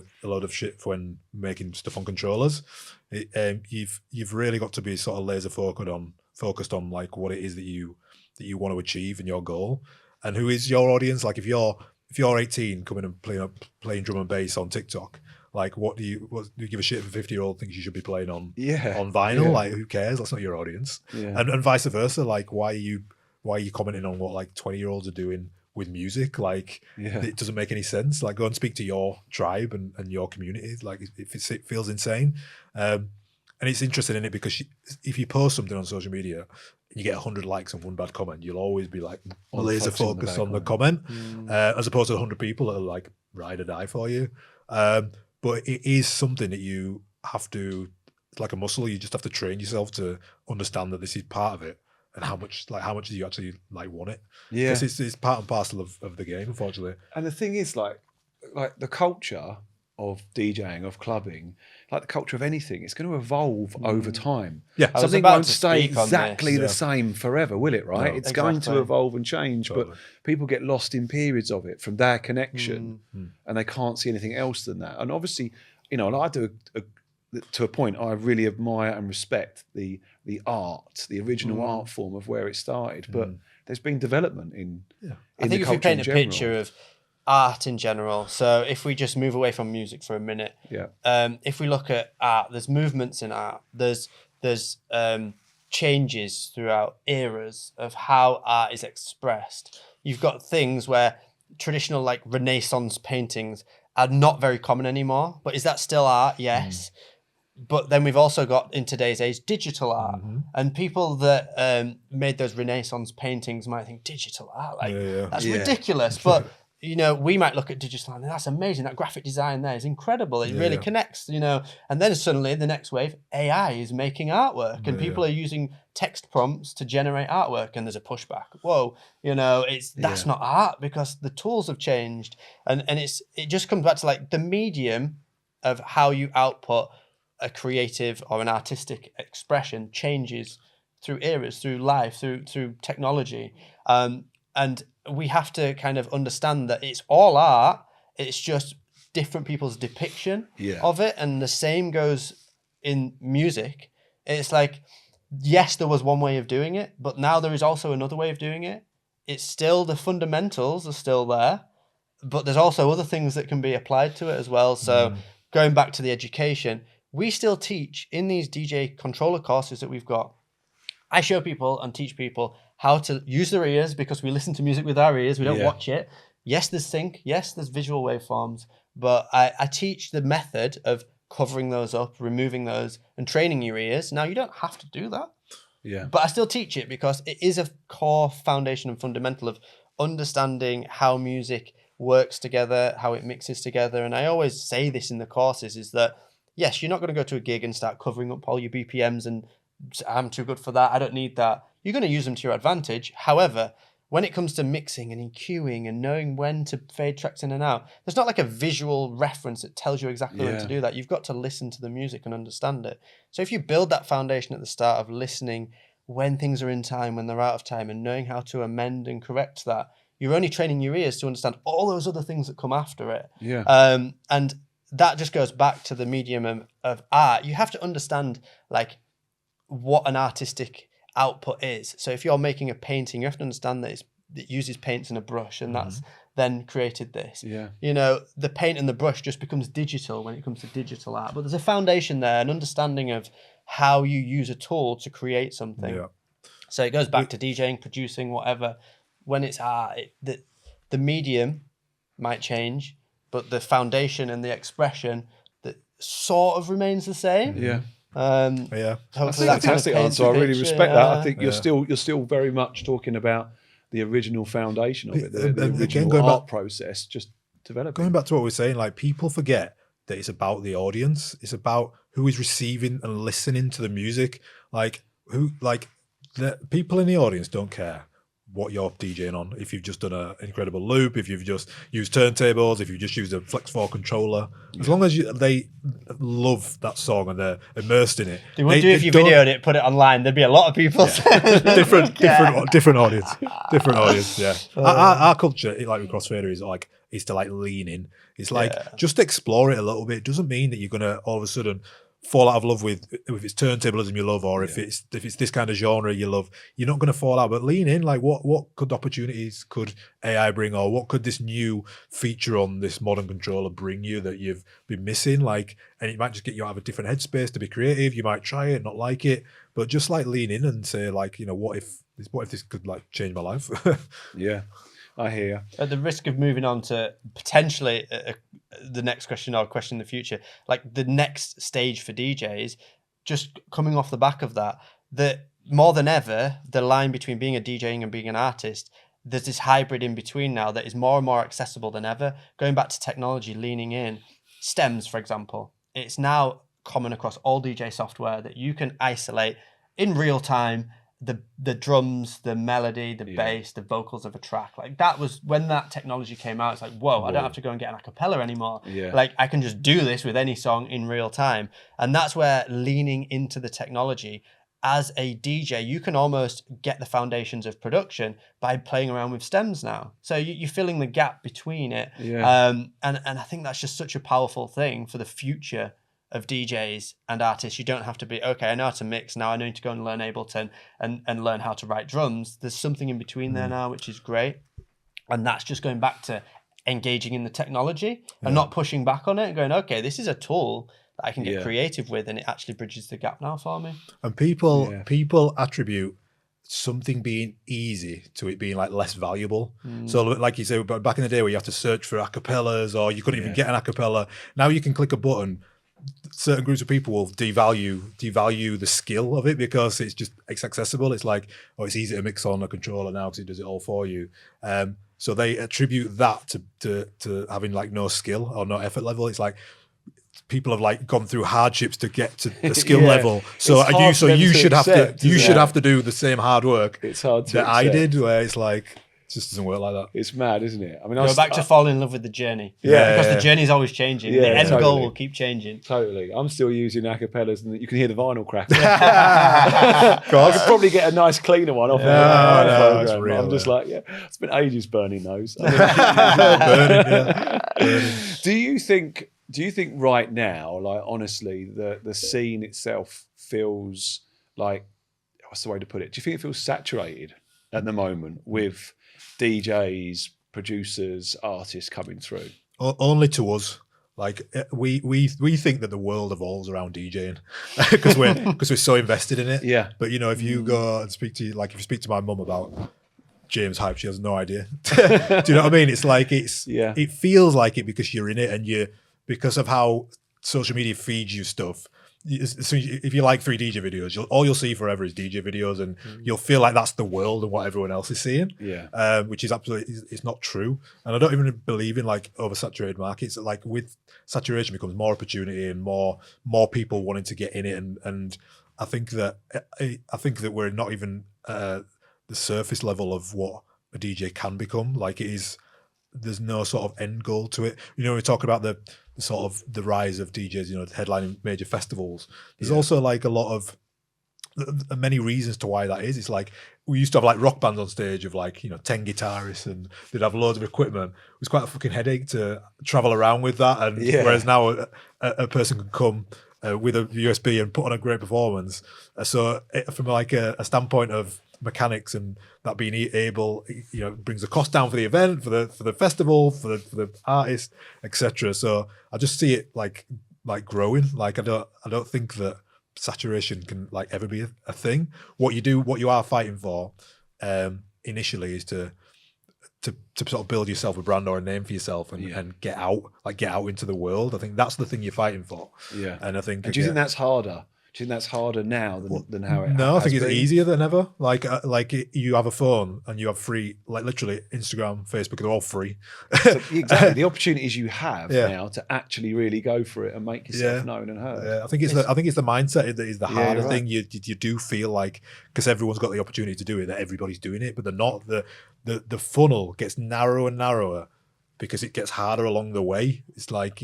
of shit for when making stuff on controllers. You've really got to be sort of laser focused on like what it is that you want to achieve and your goal, and who is your audience. Like if you're 18 coming and playing drum and bass on TikTok, like what do you give a shit if a 50-year-old thinks you should be playing on vinyl? Yeah. Like who cares? That's not your audience. Yeah. And vice versa. Like why are you commenting on what like 20-year-olds are doing with music? Like it doesn't make any sense. Like go and speak to your tribe and your community. Like it feels insane. And it's interesting in it because if you post something on social media and you get 100 likes and one bad comment, you'll always be like laser focused on the comment, as opposed to 100 people that are like ride or die for you. But it is something that you have to, it's like a muscle. You just have to train yourself to understand that this is part of it. And how much do you actually like want it? Yeah, because it's part and parcel of the game, unfortunately. And the thing is, like the culture of DJing, of clubbing, like the culture of anything, it's going to evolve over time. Yeah, something won't stay exactly the same forever, will it? Right? No, it's going to evolve and change, but people get lost in periods of it from their connection, and they can't see anything else than that. And obviously, you know, and I do to a point, I really admire and respect the art, the original art form of where it started. But there's been development in I think if we paint a picture of art in general, so if we just move away from music for a minute, if we look at art, there's movements in art. There's changes throughout eras of how art is expressed. You've got things where traditional like Renaissance paintings are not very common anymore, but is that still art? Yes. But then we've also got, in today's age, digital art. And people that made those Renaissance paintings might think, digital art? Like, that's ridiculous. But, you know, we might look at digital art and that's amazing. That graphic design there is incredible. It really connects, you know. And then suddenly, the next wave, AI is making artwork. And people are using text prompts to generate artwork. And there's a pushback. Whoa, you know, that's not art because the tools have changed. And it just comes back to, like, the medium of how you output a creative or an artistic expression changes through eras, through life, through technology. And we have to kind of understand that it's all art. It's just different people's depiction of it. And the same goes in music. It's like, yes, there was one way of doing it, but now there is also another way of doing it. It's still, the fundamentals are still there, but there's also other things that can be applied to it as well. So going back to the education, we still teach in these DJ controller courses that we've got. I show people and teach people how to use their ears because we listen to music with our ears. We don't watch it. Yes, there's sync. Yes, there's visual waveforms. But I teach the method of covering those up, removing those, and training your ears. Now, you don't have to do that. Yeah. But I still teach it because it is a core foundation and fundamental of understanding how music works together, how it mixes together. And I always say this in the courses is that, yes, you're not going to go to a gig and start covering up all your BPMs and I'm too good for that, I don't need that. You're going to use them to your advantage. However, when it comes to mixing and EQing and knowing when to fade tracks in and out, there's not like a visual reference that tells you exactly when to do that. You've got to listen to the music and understand it. So if you build that foundation at the start of listening when things are in time, when they're out of time, and knowing how to amend and correct that, you're only training your ears to understand all those other things that come after it. And that just goes back to the medium of art. You have to understand like what an artistic output is. So if you're making a painting, you have to understand that it uses paints and a brush, and then created this. Yeah. You know, the paint and the brush just becomes digital when it comes to digital art. But there's a foundation there, an understanding of how you use a tool to create something. Yeah. So it goes back to DJing, producing, whatever. When it's art, the medium might change, but the foundation and the expression that sort of remains the same. Yeah. Yeah. That's Hopefully a fantastic answer. I really respect that. I think Yeah. you're still very much talking about the original foundation of it, the Again, original going art back- process, just developing. Going back to what we were saying, like people forget that it's about the audience. It's about who is receiving and listening to the music. Like the people in the audience don't care what you're DJing on. If you've just done an incredible loop, if you've just used turntables, if you just used a Flex 4 controller, as long as they love that song and they're immersed in it. They would do if you don't- videoed it, put it online. There'd be a lot of people. different audience. Different audience. Yeah. Our culture, like with Crossfader, is to like lean in. It's like just explore it a little bit. It doesn't mean that you're gonna all of a sudden fall out of love with if it's turntablism you love, or if it's this kind of genre you love. You're not gonna fall out, but lean in. Like what could opportunities could AI bring, or what could this new feature on this modern controller bring you that you've been missing? Like, and it might just get you out of a different headspace to be creative. You might try it, not like it, but just like lean in and say like, you know, what if this could like change my life? Yeah, I hear you. At the risk of moving on to potentially the next question or question in the future, like the next stage for DJs, just coming off the back of that more than ever, the line between being a DJing and being an artist, there's this hybrid in between now that is more and more accessible than ever. Going back to technology, leaning in, stems, for example, it's now common across all DJ software that you can isolate in real time the drums, the melody, the bass, the vocals of a track. Like that was when that technology came out. It's like, whoa, I don't have to go and get an acapella anymore. Yeah. Like I can just do this with any song in real time. And that's where leaning into the technology as a DJ, you can almost get the foundations of production by playing around with stems now. So you're filling the gap between it. Yeah. And I think that's just such a powerful thing for the future of DJs and artists. You don't have to be, okay, I know how to mix, now I need to go and learn Ableton and learn how to write drums. There's something in between there now, which is great. And that's just going back to engaging in the technology and not pushing back on it and going, okay, this is a tool that I can get creative with, and it actually bridges the gap now for me. And people attribute something being easy to it being like less valuable. So like you say, but back in the day where you have to search for acapellas or you couldn't even get an acapella, now you can click a button. Certain groups of people will devalue the skill of it because it's accessible. It's like, oh, it's easy to mix on a controller now because it does it all for you. So they attribute that to having like no skill or no effort level. It's like people have like gone through hardships to get to the skill level. So you should have to do the same hard work It's hard to that I accept. did, where it's like it just doesn't work like that. It's mad, isn't it? I mean, Go back to falling in love with the journey. Yeah. Because the journey is always changing. Yeah, the end goal totally. will keep changing. Totally. I'm still using acapellas and you can hear the vinyl cracking. I could probably get a nice cleaner one off of the no, it's program. real, I'm just like, I spent ages burning those. Burning. Do you think right now, like honestly, the scene itself feels like, what's the way to put it? Do you think it feels saturated at the moment with DJs, producers, artists coming through? Only to us. Like we think that the world evolves around DJing because we're so invested in it. Yeah. But you know, if you go and speak to my mum about James Hype, she has no idea. Do you know what I mean? It's like it feels like it because you're in it and because of how social media feeds you stuff. So if you like 3 DJ videos, all you'll see forever is DJ videos, and you'll feel like that's the world and what everyone else is seeing. Yeah. Which is absolutely, it's not true. And I don't even believe in like oversaturated markets. Like with saturation becomes more opportunity and more people wanting to get in it. And I think that we're not even the surface level of what a DJ can become. Like it is, there's no sort of end goal to it. You know, we talk about the sort of the rise of DJs, you know, headlining major festivals. There's also like a lot of many reasons to why that is. It's like we used to have like rock bands on stage of like, you know, 10 guitarists and they'd have loads of equipment. It was quite a fucking headache to travel around with that. And whereas now a person can come with a USB and put on a great performance. So from like a standpoint of mechanics and that being able, brings the cost down for the event, for the festival, for the artist, etc. So I just see it like growing. Like I don't think that saturation can like ever be a thing. What you are fighting for initially is to sort of build yourself a brand or a name for yourself and get out into the world. I think that's the thing you're fighting for. Yeah. And I think, do you think that's harder? Do you think that's harder now than how it No, I think it's been? easier than ever. Like you have a phone and you have free, like literally Instagram, Facebook, they're all free. So, exactly. The opportunities you have Yeah. now to actually really go for it and make yourself known and heard. Yeah, I think it's the mindset that is the harder you're thing. You do feel like, because everyone's got the opportunity to do it, that everybody's doing it, but they're not. The funnel gets narrower and narrower because it gets harder along the way. It's like,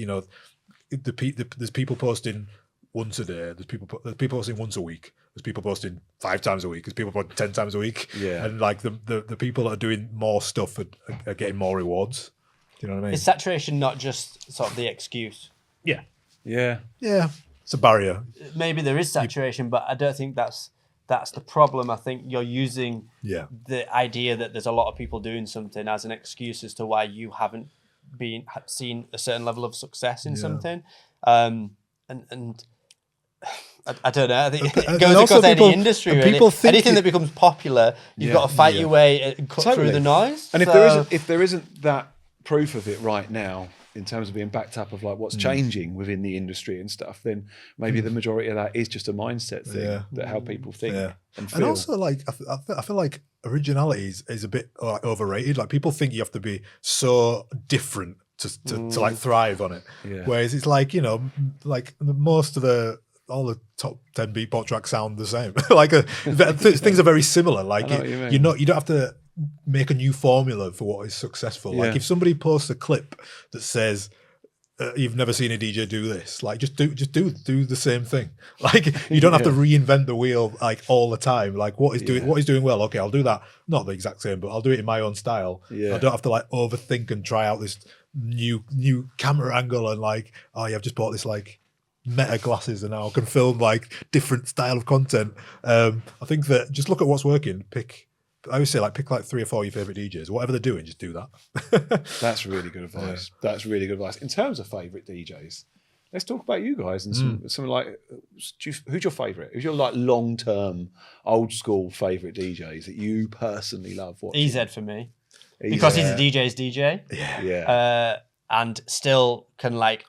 there's people posting once a day. There's people posting once a week. There's people posting 5 times a week. There's people posting 10 times a week. Yeah. And like the people that are doing more stuff are getting more rewards. Do you know what I mean? Is saturation not just sort of the excuse? Yeah. Yeah. Yeah. It's a barrier. Maybe there is saturation, but I don't think that's the problem. I think you're using the idea that there's a lot of people doing something as an excuse as to why you haven't seen a certain level of success in something. And I don't know. I think it goes across any industry. Really. Anything that becomes popular, you've got to fight your way and cut through the noise. And if there isn't that proof of it right now, in terms of being backed up of like what's changing within the industry and stuff, then maybe the majority of that is just a mindset thing, that how people think and feel. And also, like I feel like originality is a bit like overrated. Like people think you have to be so different to like thrive on it. Yeah. Whereas it's like, like most of all the top 10 beatport tracks sound the same. Like things are very similar. Like you don't have to make a new formula for what is successful. Like if somebody posts a clip that says you've never seen a DJ do this, like just do the same thing. Like you don't have to reinvent the wheel like all the time. Like what is doing well, okay, I'll do that, not the exact same, but I'll do it in my own style. I don't have to like overthink and try out this new camera angle and like, oh yeah, I've just bought this like meta glasses and now I can film like different style of content. I think that just look at what's working. I always say like pick like 3 or 4 of your favorite DJs. Whatever they're doing, just do that. That's really good advice. That's really good advice. In terms of favorite DJs, let's talk about you guys and something like who's your favorite? Who's your like long term, old school favorite DJs that you personally love watching? EZ for me, because he's a DJ's DJ. And still can like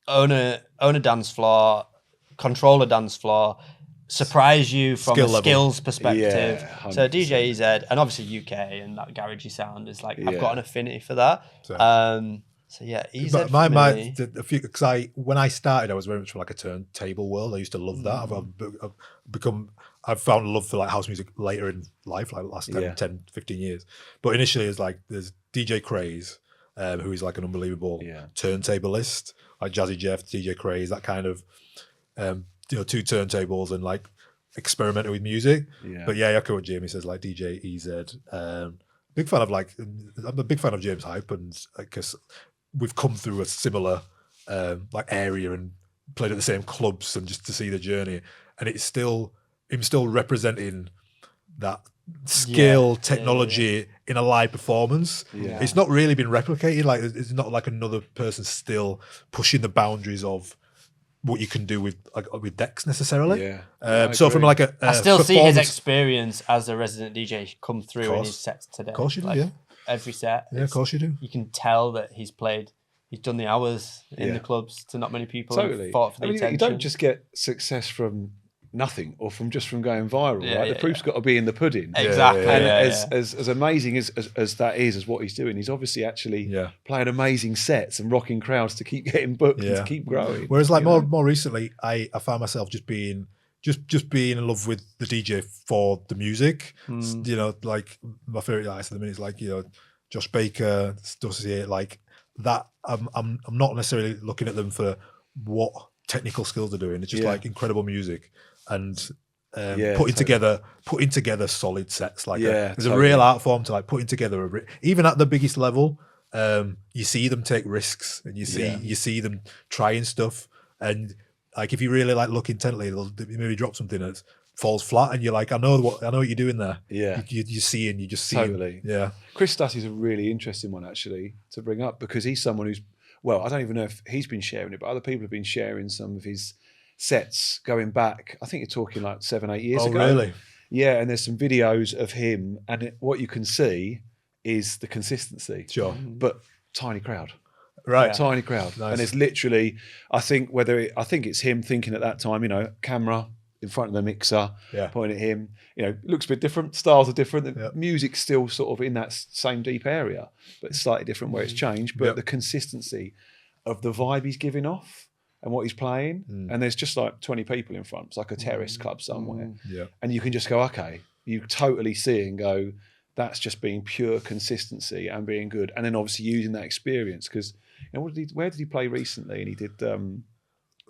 own a dance floor, control a dance floor, surprise you from a skills perspective. Yeah, so DJ EZ, and obviously UK and that garagey sound is like, I've got an affinity for that. So yeah, EZ. But when I started, I was very much for like a turntable world. I used to love that. I've found a love for like house music later in life, like the last 10, 15 years. But initially it's like there's DJ Craze, who is like an unbelievable turntablist, like Jazzy Jeff, DJ Craze, that kind of 2 turntables and like experimenting with music. But I echo what Jamie says, like DJ EZ. I'm a big fan of James Hype, and because we've come through a similar like area and played at the same clubs, and just to see the journey, and it's still him representing that skill, technology in a live performance. It's not really been replicated. Like it's not like another person still pushing the boundaries of what you can do with decks necessarily. So from like I still see his experience as a resident DJ come through in his sets today. Of course you do, like, every set. Yeah, of course you do. You can tell that he's done the hours in the clubs to not many people. Totally. Fought for the attention. You don't just get success from nothing or from going viral, right? The proof's got to be in the pudding. Exactly. And as amazing as that is, as what he's doing, he's obviously actually playing amazing sets and rocking crowds to keep getting booked and to keep growing. Whereas like more recently, I found myself just being in love with the DJ for the music. Like my favorite artist at the minute is like, Josh Baker, Dossier, like that. I'm not necessarily looking at them for what technical skills they're doing. It's just like incredible music and putting together solid sets. Like there's a real art form to like putting together even at the biggest level. You see them take risks, and you see them trying stuff, and like if you really like look intently, they'll maybe drop something that's falls flat, and you're like, I know what you're doing there. Yeah. You see, and you just see. Totally. Yeah. Chris Stuss is a really interesting one actually to bring up, because he's someone who's, well, I don't even know if he's been sharing it, but other people have been sharing some of his sets going back. I think you're talking like 7-8 years ago. Oh, really? Yeah, and there's some videos of him, and what you can see is the consistency. Sure. But tiny crowd. Right. Tiny crowd. Nice. And it's literally, I think it's him thinking at that time, camera in front of the mixer, pointing at him. It looks a bit different, styles are different. The music's still sort of in that same deep area, but it's slightly different where it's changed. But the consistency of the vibe he's giving off and what he's playing, and there's just like 20 people in front. It's like a terrace club somewhere. And you can just go, okay, you totally see it and go, that's just being pure consistency and being good. And then obviously using that experience, because where did he play recently? And he did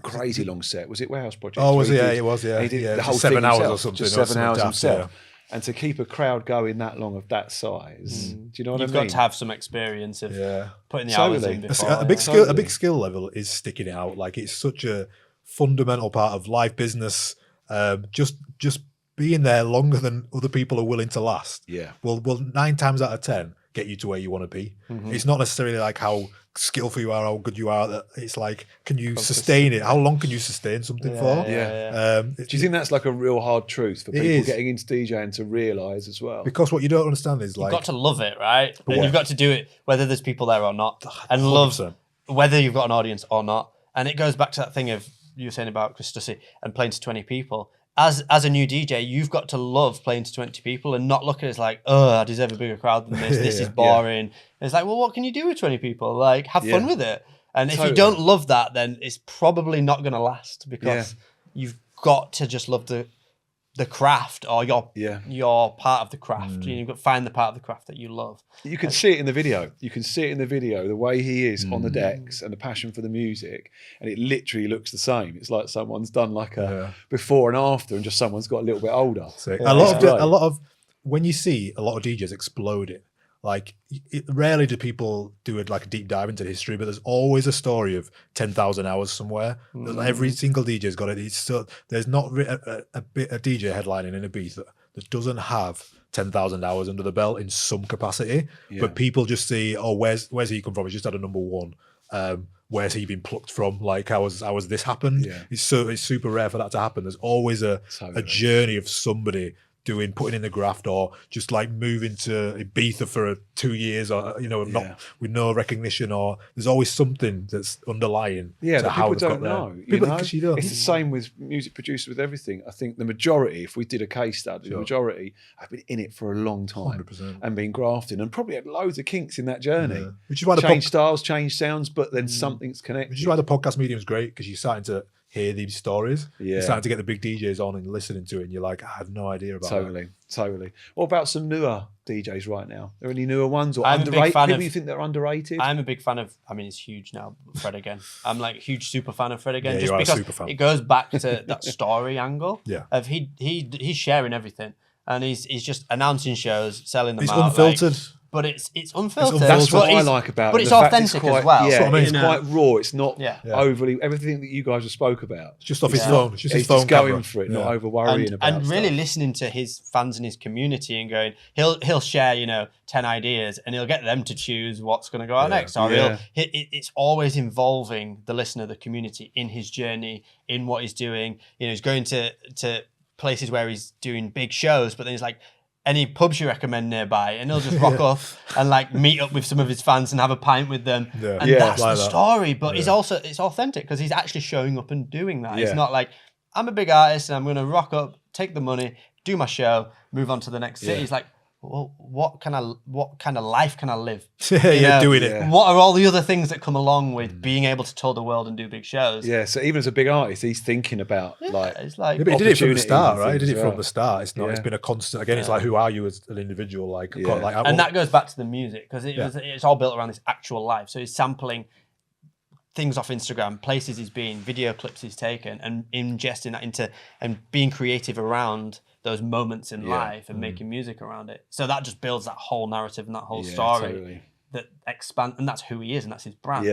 crazy long set. Was it Warehouse Project? Oh, was it? Yeah, it was. Yeah, he did the whole 7 thing hours himself, or something. just 7 hours himself. And to keep a crowd going that long of that size, do you know what I mean? You've got to have some experience of putting the hours in before. A big skill level is sticking it out. Like, it's such a fundamental part of life, business. Just being there longer than other people are willing to last. Yeah. Will 9 times out of 10 get you to where you want to be. It's not necessarily like how skillful you are, how good you are. It's like, can you sustain it? How long can you sustain something for? Do you think that's like a real hard truth for people getting into DJing to realise as well? Because what you don't understand is, like, you've got to love it, right? And you've got to do it whether there's people there or not, and 100%. Love whether you've got an audience or not. And it goes back to that thing of you were saying about Chris Stussy and playing to 20 people. As a new DJ, you've got to love playing to 20 people and not look at it as like, oh, I deserve a bigger crowd than this. This is boring. It's like, well, what can you do with 20 people? Like, have fun with it. And if you don't love that, then it's probably not going to last, because you've got to just love the craft, or you're part of the craft. You've got to find the part of the craft that you love. You can see it in the video. You can see it in the video, the way he is on the decks and the passion for the music, and it literally looks the same. It's like someone's done like a before and after, and just someone's got a little bit older. A lot of when you see a lot of DJs exploding, like, rarely do people do it like a deep dive into the history, but there's always a story of 10,000 hours somewhere. Every single DJ's got it. There's not a DJ headlining in Ibiza that doesn't have 10,000 hours under the belt in some capacity. But people just see, oh, where's he come from? He's just had a number one. Where's he been plucked from? Like, how has this happened? It's super rare for that to happen. There's always a journey of somebody putting in the graft, or just like moving to Ibiza for 2 years, or not with no recognition, or there's always something that's underlying. Yeah, to how people don't know. Don't. It's the same with music producers, with everything. I think the majority, if we did a case study, the majority have been in it for a long time 100%. and been grafting, and probably had loads of kinks in that journey. Which is why change styles, change sounds, but then something's connected. Which is why the podcast medium is great, because you're starting to hear these stories. You're starting to get the big DJs on and listening to it, and you're like, I have no idea about that. Totally. What about some newer DJs right now? Are there any newer ones, or I'm underrated? A big fan people you think they're underrated? I'm a big fan of, I mean, it's huge now, Fred again. I'm like a huge super fan of Fred again, Yeah, just you are a because super fan. it goes back to that story angle. Of he's sharing everything, and he's just announcing shows, selling them It's out. unfiltered. But it's unfiltered. That's what I like about it. But it's The fact authentic quite, as well. Yeah, I mean. it's quite raw. It's not Yeah. overly, everything that you guys have spoke about. It's just off his phone. It's just his He's phone just going camera. for it, not over worrying about and really listening to his fans and his community, and going, he'll share 10 ideas, and he'll get them to choose what's going to go out next. Or it's always involving the listener, the community, in his journey, in what he's doing. He's going to places where he's doing big shows, but then he's like, any pubs you recommend nearby, and he'll just rock up and like meet up with some of his fans and have a pint with them. And that's like the that. story. But it's authentic, because he's actually showing up and doing that. Yeah. It's not like, I'm a big artist and I'm going to rock up, take the money, do my show, move on to the next city. It's like, well, what kind of life can I live? You're doing it. What are all the other things that come along with being able to tour the world and do big shows? Yeah, so even as a big artist, he's thinking about it's like, But he did it from the start, right? He did it as from well. the start. It's not. It's been a constant. Again, it's like, who are you as an individual? And that goes back to the music, because it's all built around this actual life. So he's sampling things off Instagram, places he's been, video clips he's taken, and ingesting that into, and being creative around those moments in life and making music around it. So that just builds that whole narrative and that whole story that expands, and that's who he is, and that's his brand.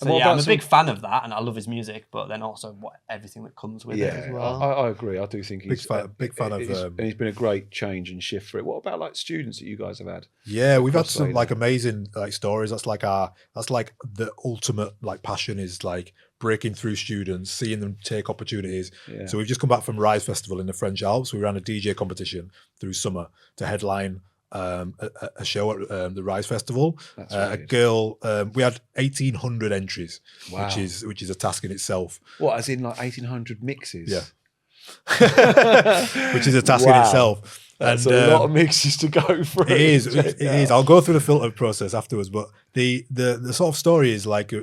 So yeah, I'm a big fan of that, and I love his music, but then also everything that comes with it as well. I agree. I do think he's big fan of, and he's been a great change and shift for it. What about like students that you guys have had? Yeah, we've had some like amazing like stories. That's like the ultimate like passion is like breaking through students, seeing them take opportunities. Yeah. So we've just come back from Rise Festival in the French Alps. We ran a DJ competition through summer to headline a show at the Rise Festival. A girl, we had 1,800 entries, which is a task in itself. What, as in like 1,800 mixes? Yeah, which is a task in itself. That's a lot of mixes to go through. It is. It is. I'll go through the filter process afterwards. But the sort of story is like,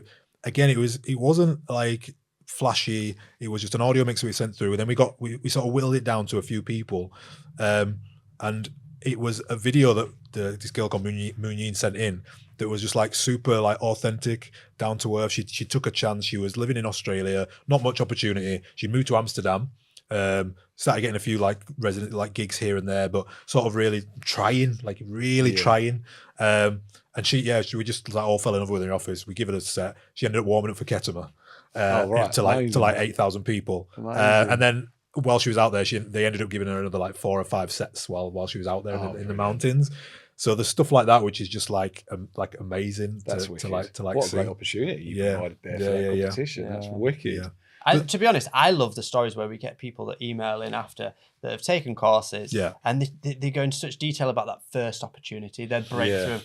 again, it wasn't like flashy. It was just an audio mix we sent through, and then we sort of whittled it down to a few people, and it was a video that this girl called Moonyin sent in that was just like super like authentic, down to earth. She took a chance. She was living in Australia, not much opportunity. She moved to Amsterdam, started getting a few like resident like gigs here and there, but sort of really trying. And we just like all fell in love with her in the office. We give her a set. She ended up warming up for Ketama to like 8,000 people, and then while she was out there, they ended up giving her another like 4 or 5 sets while she was out there in the mountains. So there's stuff like that, which is just like amazing. That's to like what a great opportunity you provided there for that competition. Yeah. That's wicked. Yeah. To be honest, I love the stories where we get people that email in after that have taken courses, and they go into such detail about that first opportunity, their breakthrough.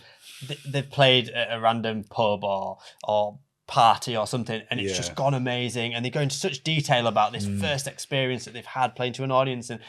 They've played at a random pub or party or something, and it's just gone amazing, and they go into such detail about this first experience that they've had playing to an audience and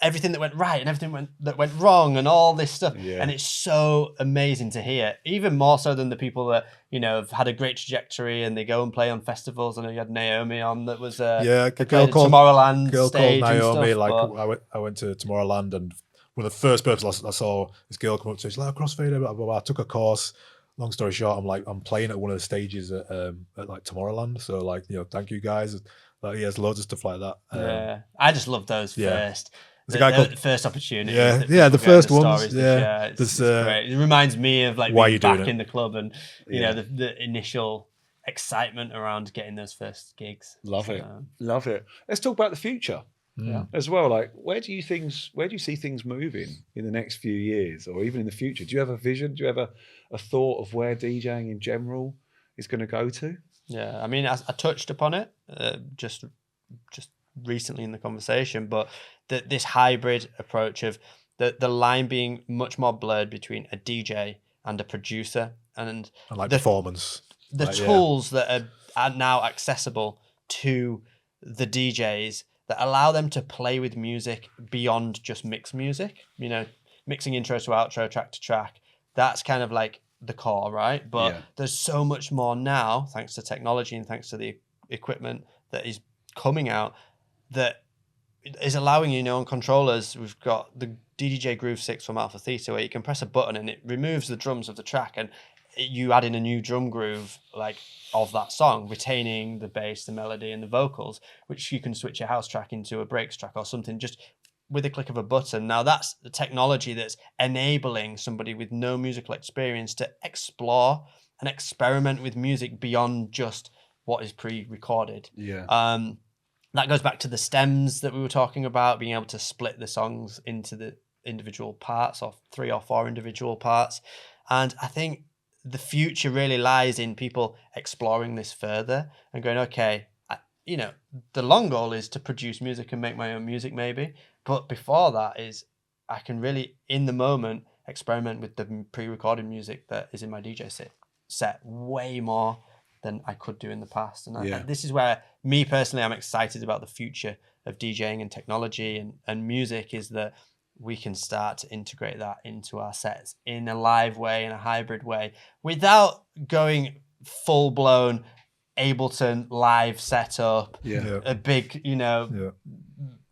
everything that went right and everything that went wrong and all this stuff, and it's so amazing to hear, even more so than the people that have had a great trajectory and they go and play on festivals. I know you had Naomi on that was a girl called Tomorrowland girl stage called Naomi. And stuff, I went to Tomorrowland, and one of the first people I saw this girl come up to, she's like, Crossfader, blah, blah, blah. I took a course. Long story short, I'm playing at one of the stages at like Tomorrowland. So like, thank you guys. Like, there's loads of stuff like that. I just love those first. There's a guy called first opportunity. The first ones. It's great. It reminds me of like why being back in the club and the initial excitement around getting those first gigs. Love it. Let's talk about the future. As well, like where do you see things moving in the next few years or even in the future? Do you have a vision? Do you have a thought of where DJing in general is going to go to? Yeah, I mean, I touched upon it just recently in the conversation, but this hybrid approach of the line being much more blurred between a DJ and a producer, and like performance, the tools that are now accessible to the DJs that allow them to play with music beyond just mix music, mixing intro to outro, track to track. That's kind of like the core, right? But there's so much more now, thanks to technology and thanks to the equipment that is coming out, that is allowing on controllers. We've got the DDJ Groove 6 from Alpha Theta, where you can press a button and it removes the drums of the track, and you add in a new drum groove like of that song, retaining the bass, the melody, and the vocals, which you can switch your house track into a breaks track or something just with a click of a button. Now that's the technology that's enabling somebody with no musical experience to explore and experiment with music beyond just what is pre-recorded. That goes back to the stems that we were talking about, being able to split the songs into the individual parts, or 3 or 4 individual parts. And I think the future really lies in people exploring this further and going, okay, the long goal is to produce music and make my own music maybe. But before that is I can really, in the moment, experiment with the pre-recorded music that is in my DJ set way more than I could do in the past. And this is where me personally, I'm excited about the future of DJing and technology and music, is that we can start to integrate that into our sets in a live way, in a hybrid way, without going full-blown Ableton live setup, a big,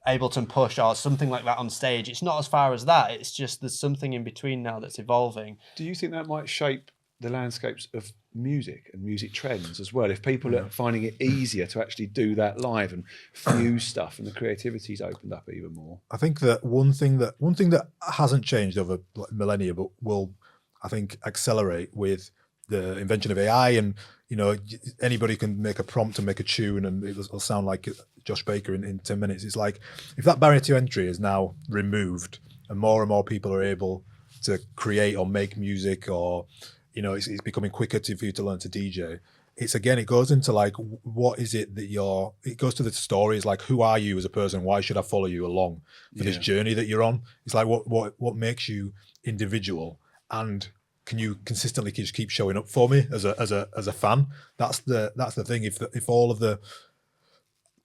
Ableton push or something like that on stage. It's not as far as that. It's just there's something in between now that's evolving. Do you think that might shape the landscapes of music and music trends as well? If people are finding it easier to actually do that live and fuse stuff, and the creativity's opened up even more. I think that one thing that hasn't changed over millennia, but will, I think, accelerate with the invention of AI and you know, anybody can make a prompt and make a tune and it'll sound like Josh Baker in 10 minutes. It's like, if that barrier to entry is now removed and more people are able to create or make music, or, you know, it's becoming quicker for you to learn to DJ. It goes into like, what is it that it goes to the stories, like, who are you as a person? Why should I follow you along for this journey that you're on? It's like, what makes you individual, and can you consistently just keep showing up for me as a fan? That's the thing. If all of the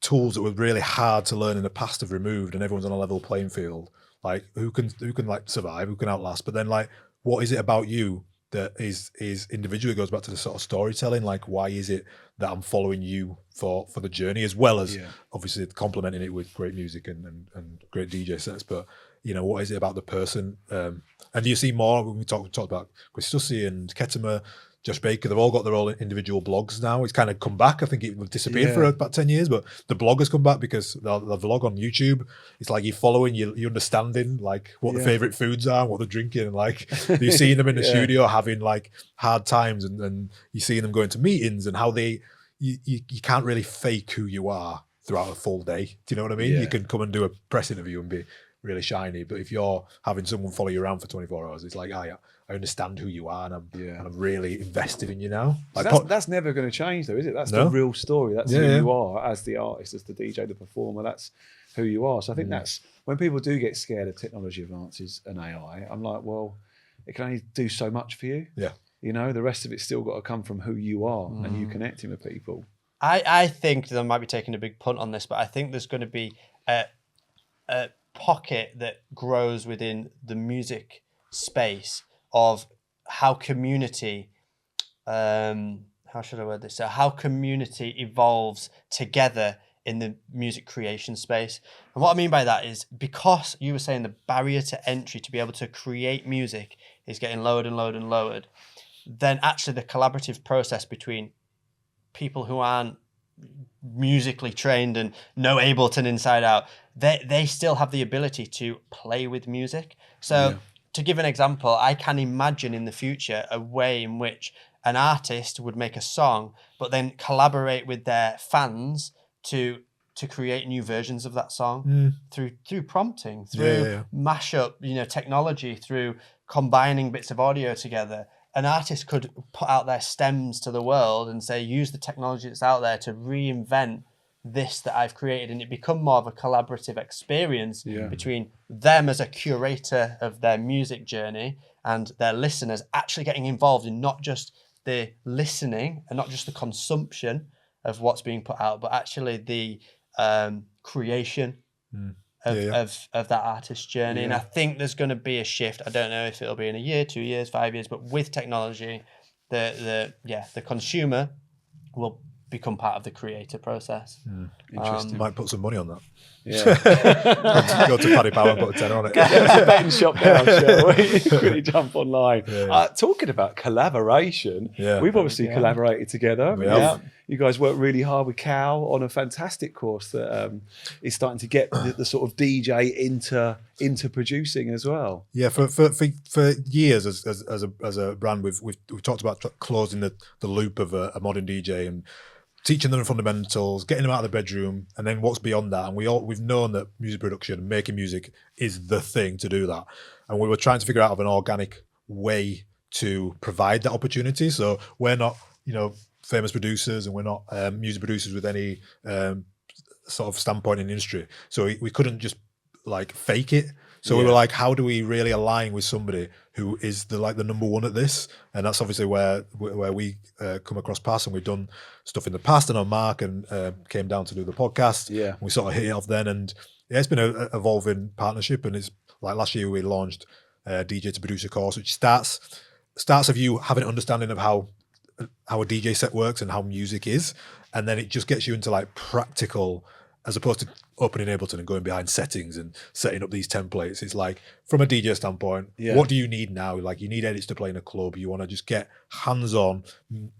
tools that were really hard to learn in the past have removed and everyone's on a level playing field, like who can like survive, who can outlast? But then, like, what is it about you that is individual? It goes back to the sort of storytelling. Like, why is it that I'm following you for the journey, as well as obviously complementing it with great music and great DJ sets? But, you know, what is it about the person? And do you see more when we talked about Chris Stussy and Kettimer, Josh Baker? They've all got their own individual blogs now. It's kind of come back. I think it disappeared for about 10 years, but the blog has come back because the vlog on YouTube, it's like you're following, you're understanding like what the favorite foods are, what they're drinking, and like you're seeing them in the studio having like hard times, and you're seeing them going to meetings, and how you can't really fake who you are throughout a full day. Do you know what I mean? You can come and do a press interview and be really shiny, but if you're having someone follow you around for 24 hours, it's like, I understand who you are, and I'm really invested in you now. Like, so that's never going to change, though, is it? That's the real story. That's who you are as the artist, as the DJ, the performer. That's who you are. So I think that's when people do get scared of technology advances and AI. I'm like, well, it can only do so much for you. Yeah, you know, the rest of it's still got to come from who you are and you connecting with people. I think that I might be taking a big punt on this, but I think there's going to be a pocket that grows within the music space of how community, how should I word this? So how community evolves together in the music creation space. And what I mean by that is, because you were saying the barrier to entry to be able to create music is getting lowered and lowered and lowered, then actually the collaborative process between people who aren't musically trained and know Ableton inside out, they still have the ability to play with music. So to give an example, I can imagine in the future a way in which an artist would make a song, but then collaborate with their fans to create new versions of that song through prompting, through mashup, you know, technology, through combining bits of audio together. An artist could put out their stems to the world and say, use the technology that's out there to reinvent this that I've created, and it become more of a collaborative experience between them as a curator of their music journey and their listeners actually getting involved in not just the listening and not just the consumption of what's being put out, but actually the creation of that artist's journey. And I think there's going to be a shift. I don't know if it'll be in a year, 2 years, 5 years, but with technology, the consumer will become part of the creator process. Interesting. Might put some money on that. Yeah. Go to Paddy Power and put a tenner on it. It's a betting shop now, shall we? Quickly jump online. Talking about collaboration, we've obviously collaborated together. You guys worked really hard with Cal on a fantastic course that is starting to get the sort of DJ into producing as well. Yeah, for years as a brand, we've talked about closing the loop of a modern DJ and teaching them the fundamentals, getting them out of the bedroom, and then what's beyond that. And we've known that music production, making music, is the thing to do that. And we were trying to figure out an organic way to provide that opportunity. So we're not, you know, famous producers, and we're not music producers with any sort of standpoint in the industry. So we couldn't just like fake it. So we were like, how do we really align with somebody who is the number one at this? And that's obviously where we come across paths, and we've done stuff in the past. And on Mark and came down to do the podcast. Yeah, we sort of hit it off then, and it's been an evolving partnership. And it's like last year we launched DJ to Producer course, which starts of you having an understanding of how a DJ set works and how music is, and then it just gets you into like practical, as opposed to opening Ableton and going behind settings and setting up these templates. It's like, from a DJ standpoint, what do you need now? Like, you need edits to play in a club. You want to just get hands-on,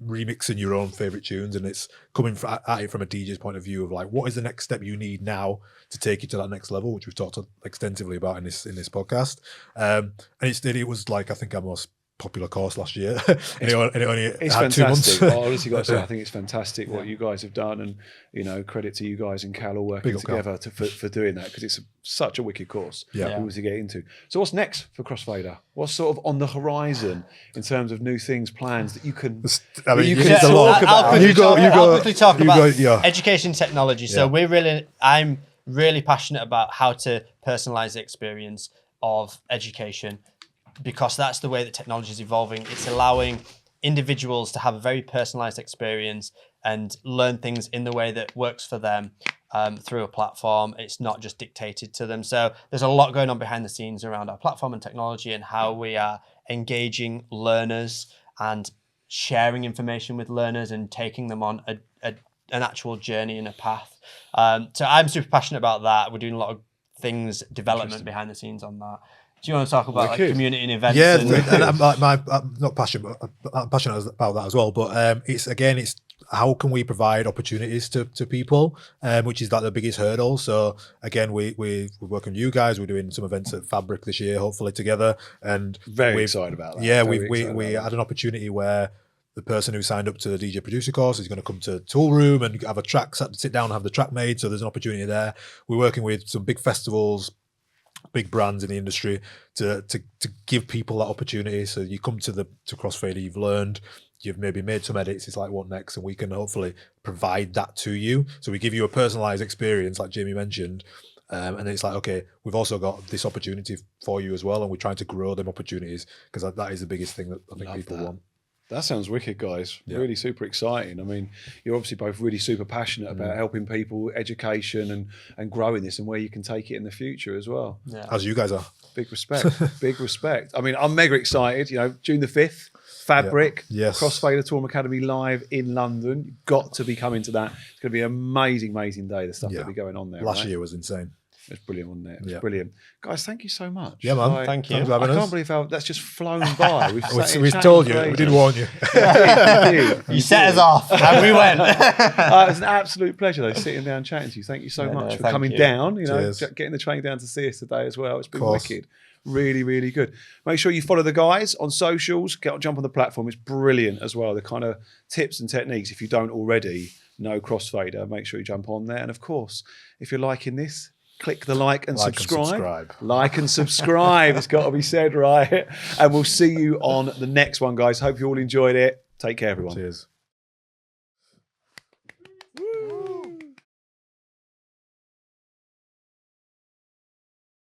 remixing your own favorite tunes, and it's coming at it from a DJ's point of view of like, what is the next step you need now to take you to that next level, which we've talked extensively about in this podcast. And it was like, I think our most popular course last year. and it only It's had 2 months. fantastic. I honestly got to say, I think it's fantastic what you guys have done, and credit to you guys and Cal all working together for doing that, because it's such a wicked course for people to get into. So what's next for Crossfader? What's sort of on the horizon in terms of new things, plans that you can? I mean, it's a lot. I'll quickly talk about education technology. So I'm really passionate about how to personalize the experience of education, because that's the way that technology is evolving. It's allowing individuals to have a very personalized experience and learn things in the way that works for them through a platform. It's not just dictated to them. So there's a lot going on behind the scenes around our platform and technology, and how we are engaging learners and sharing information with learners and taking them on an actual journey and a path. So I'm super passionate about that. We're doing a lot of things, development behind the scenes on that. Do you want to talk about community and events? Yeah, and I'm not passionate. I'm passionate about that as well. But it's how can we provide opportunities to people, which is like the biggest hurdle. So again, we work with you guys. We're doing some events at Fabric this year, hopefully together, and very excited about that. Yeah, we had an opportunity where the person who signed up to the DJ producer course is going to come to Toolroom and have a track, sit down and have the track made. So there's an opportunity there. We're working with some big festivals, big brands in the industry to give people that opportunity. So you come to Crossfader, you've learned, you've maybe made some edits. It's like, what next? And we can hopefully provide that to you. So we give you a personalized experience, like Jamie mentioned. And then it's like, okay, we've also got this opportunity for you as well. And we're trying to grow them opportunities, because that is the biggest thing that I think people want. That sounds wicked, guys. Yeah. Really super exciting. I mean, you're obviously both really super passionate about helping people, education, and growing this, and where you can take it in the future as well. Yeah. As you guys are. Big respect. Big respect. I mean, I'm mega excited. June the 5th, Fabric, Crossfader Toolroom Academy live in London. You've got to be coming to that. It's going to be an amazing, amazing day, the stuff that'll be going on there. Last year was insane. It's brilliant, wasn't it? It was brilliant. Guys, thank you so much. Yeah, man. Thank you. I can't believe how that's just flown by. We've told you. We did warn you. You set us off and we went. It was an absolute pleasure, though, sitting down chatting to you. Thank you so much for coming down, getting the train down to see us today as well. It's been wicked. Really, really good. Make sure you follow the guys on socials. Jump on the platform. It's brilliant as well. The kind of tips and techniques, if you don't already know Crossfader, make sure you jump on there. And of course, if you're liking this, click the like and subscribe. Like and subscribe. It's got to be said, right? And we'll see you on the next one, guys. Hope you all enjoyed it. Take care, everyone. Cheers.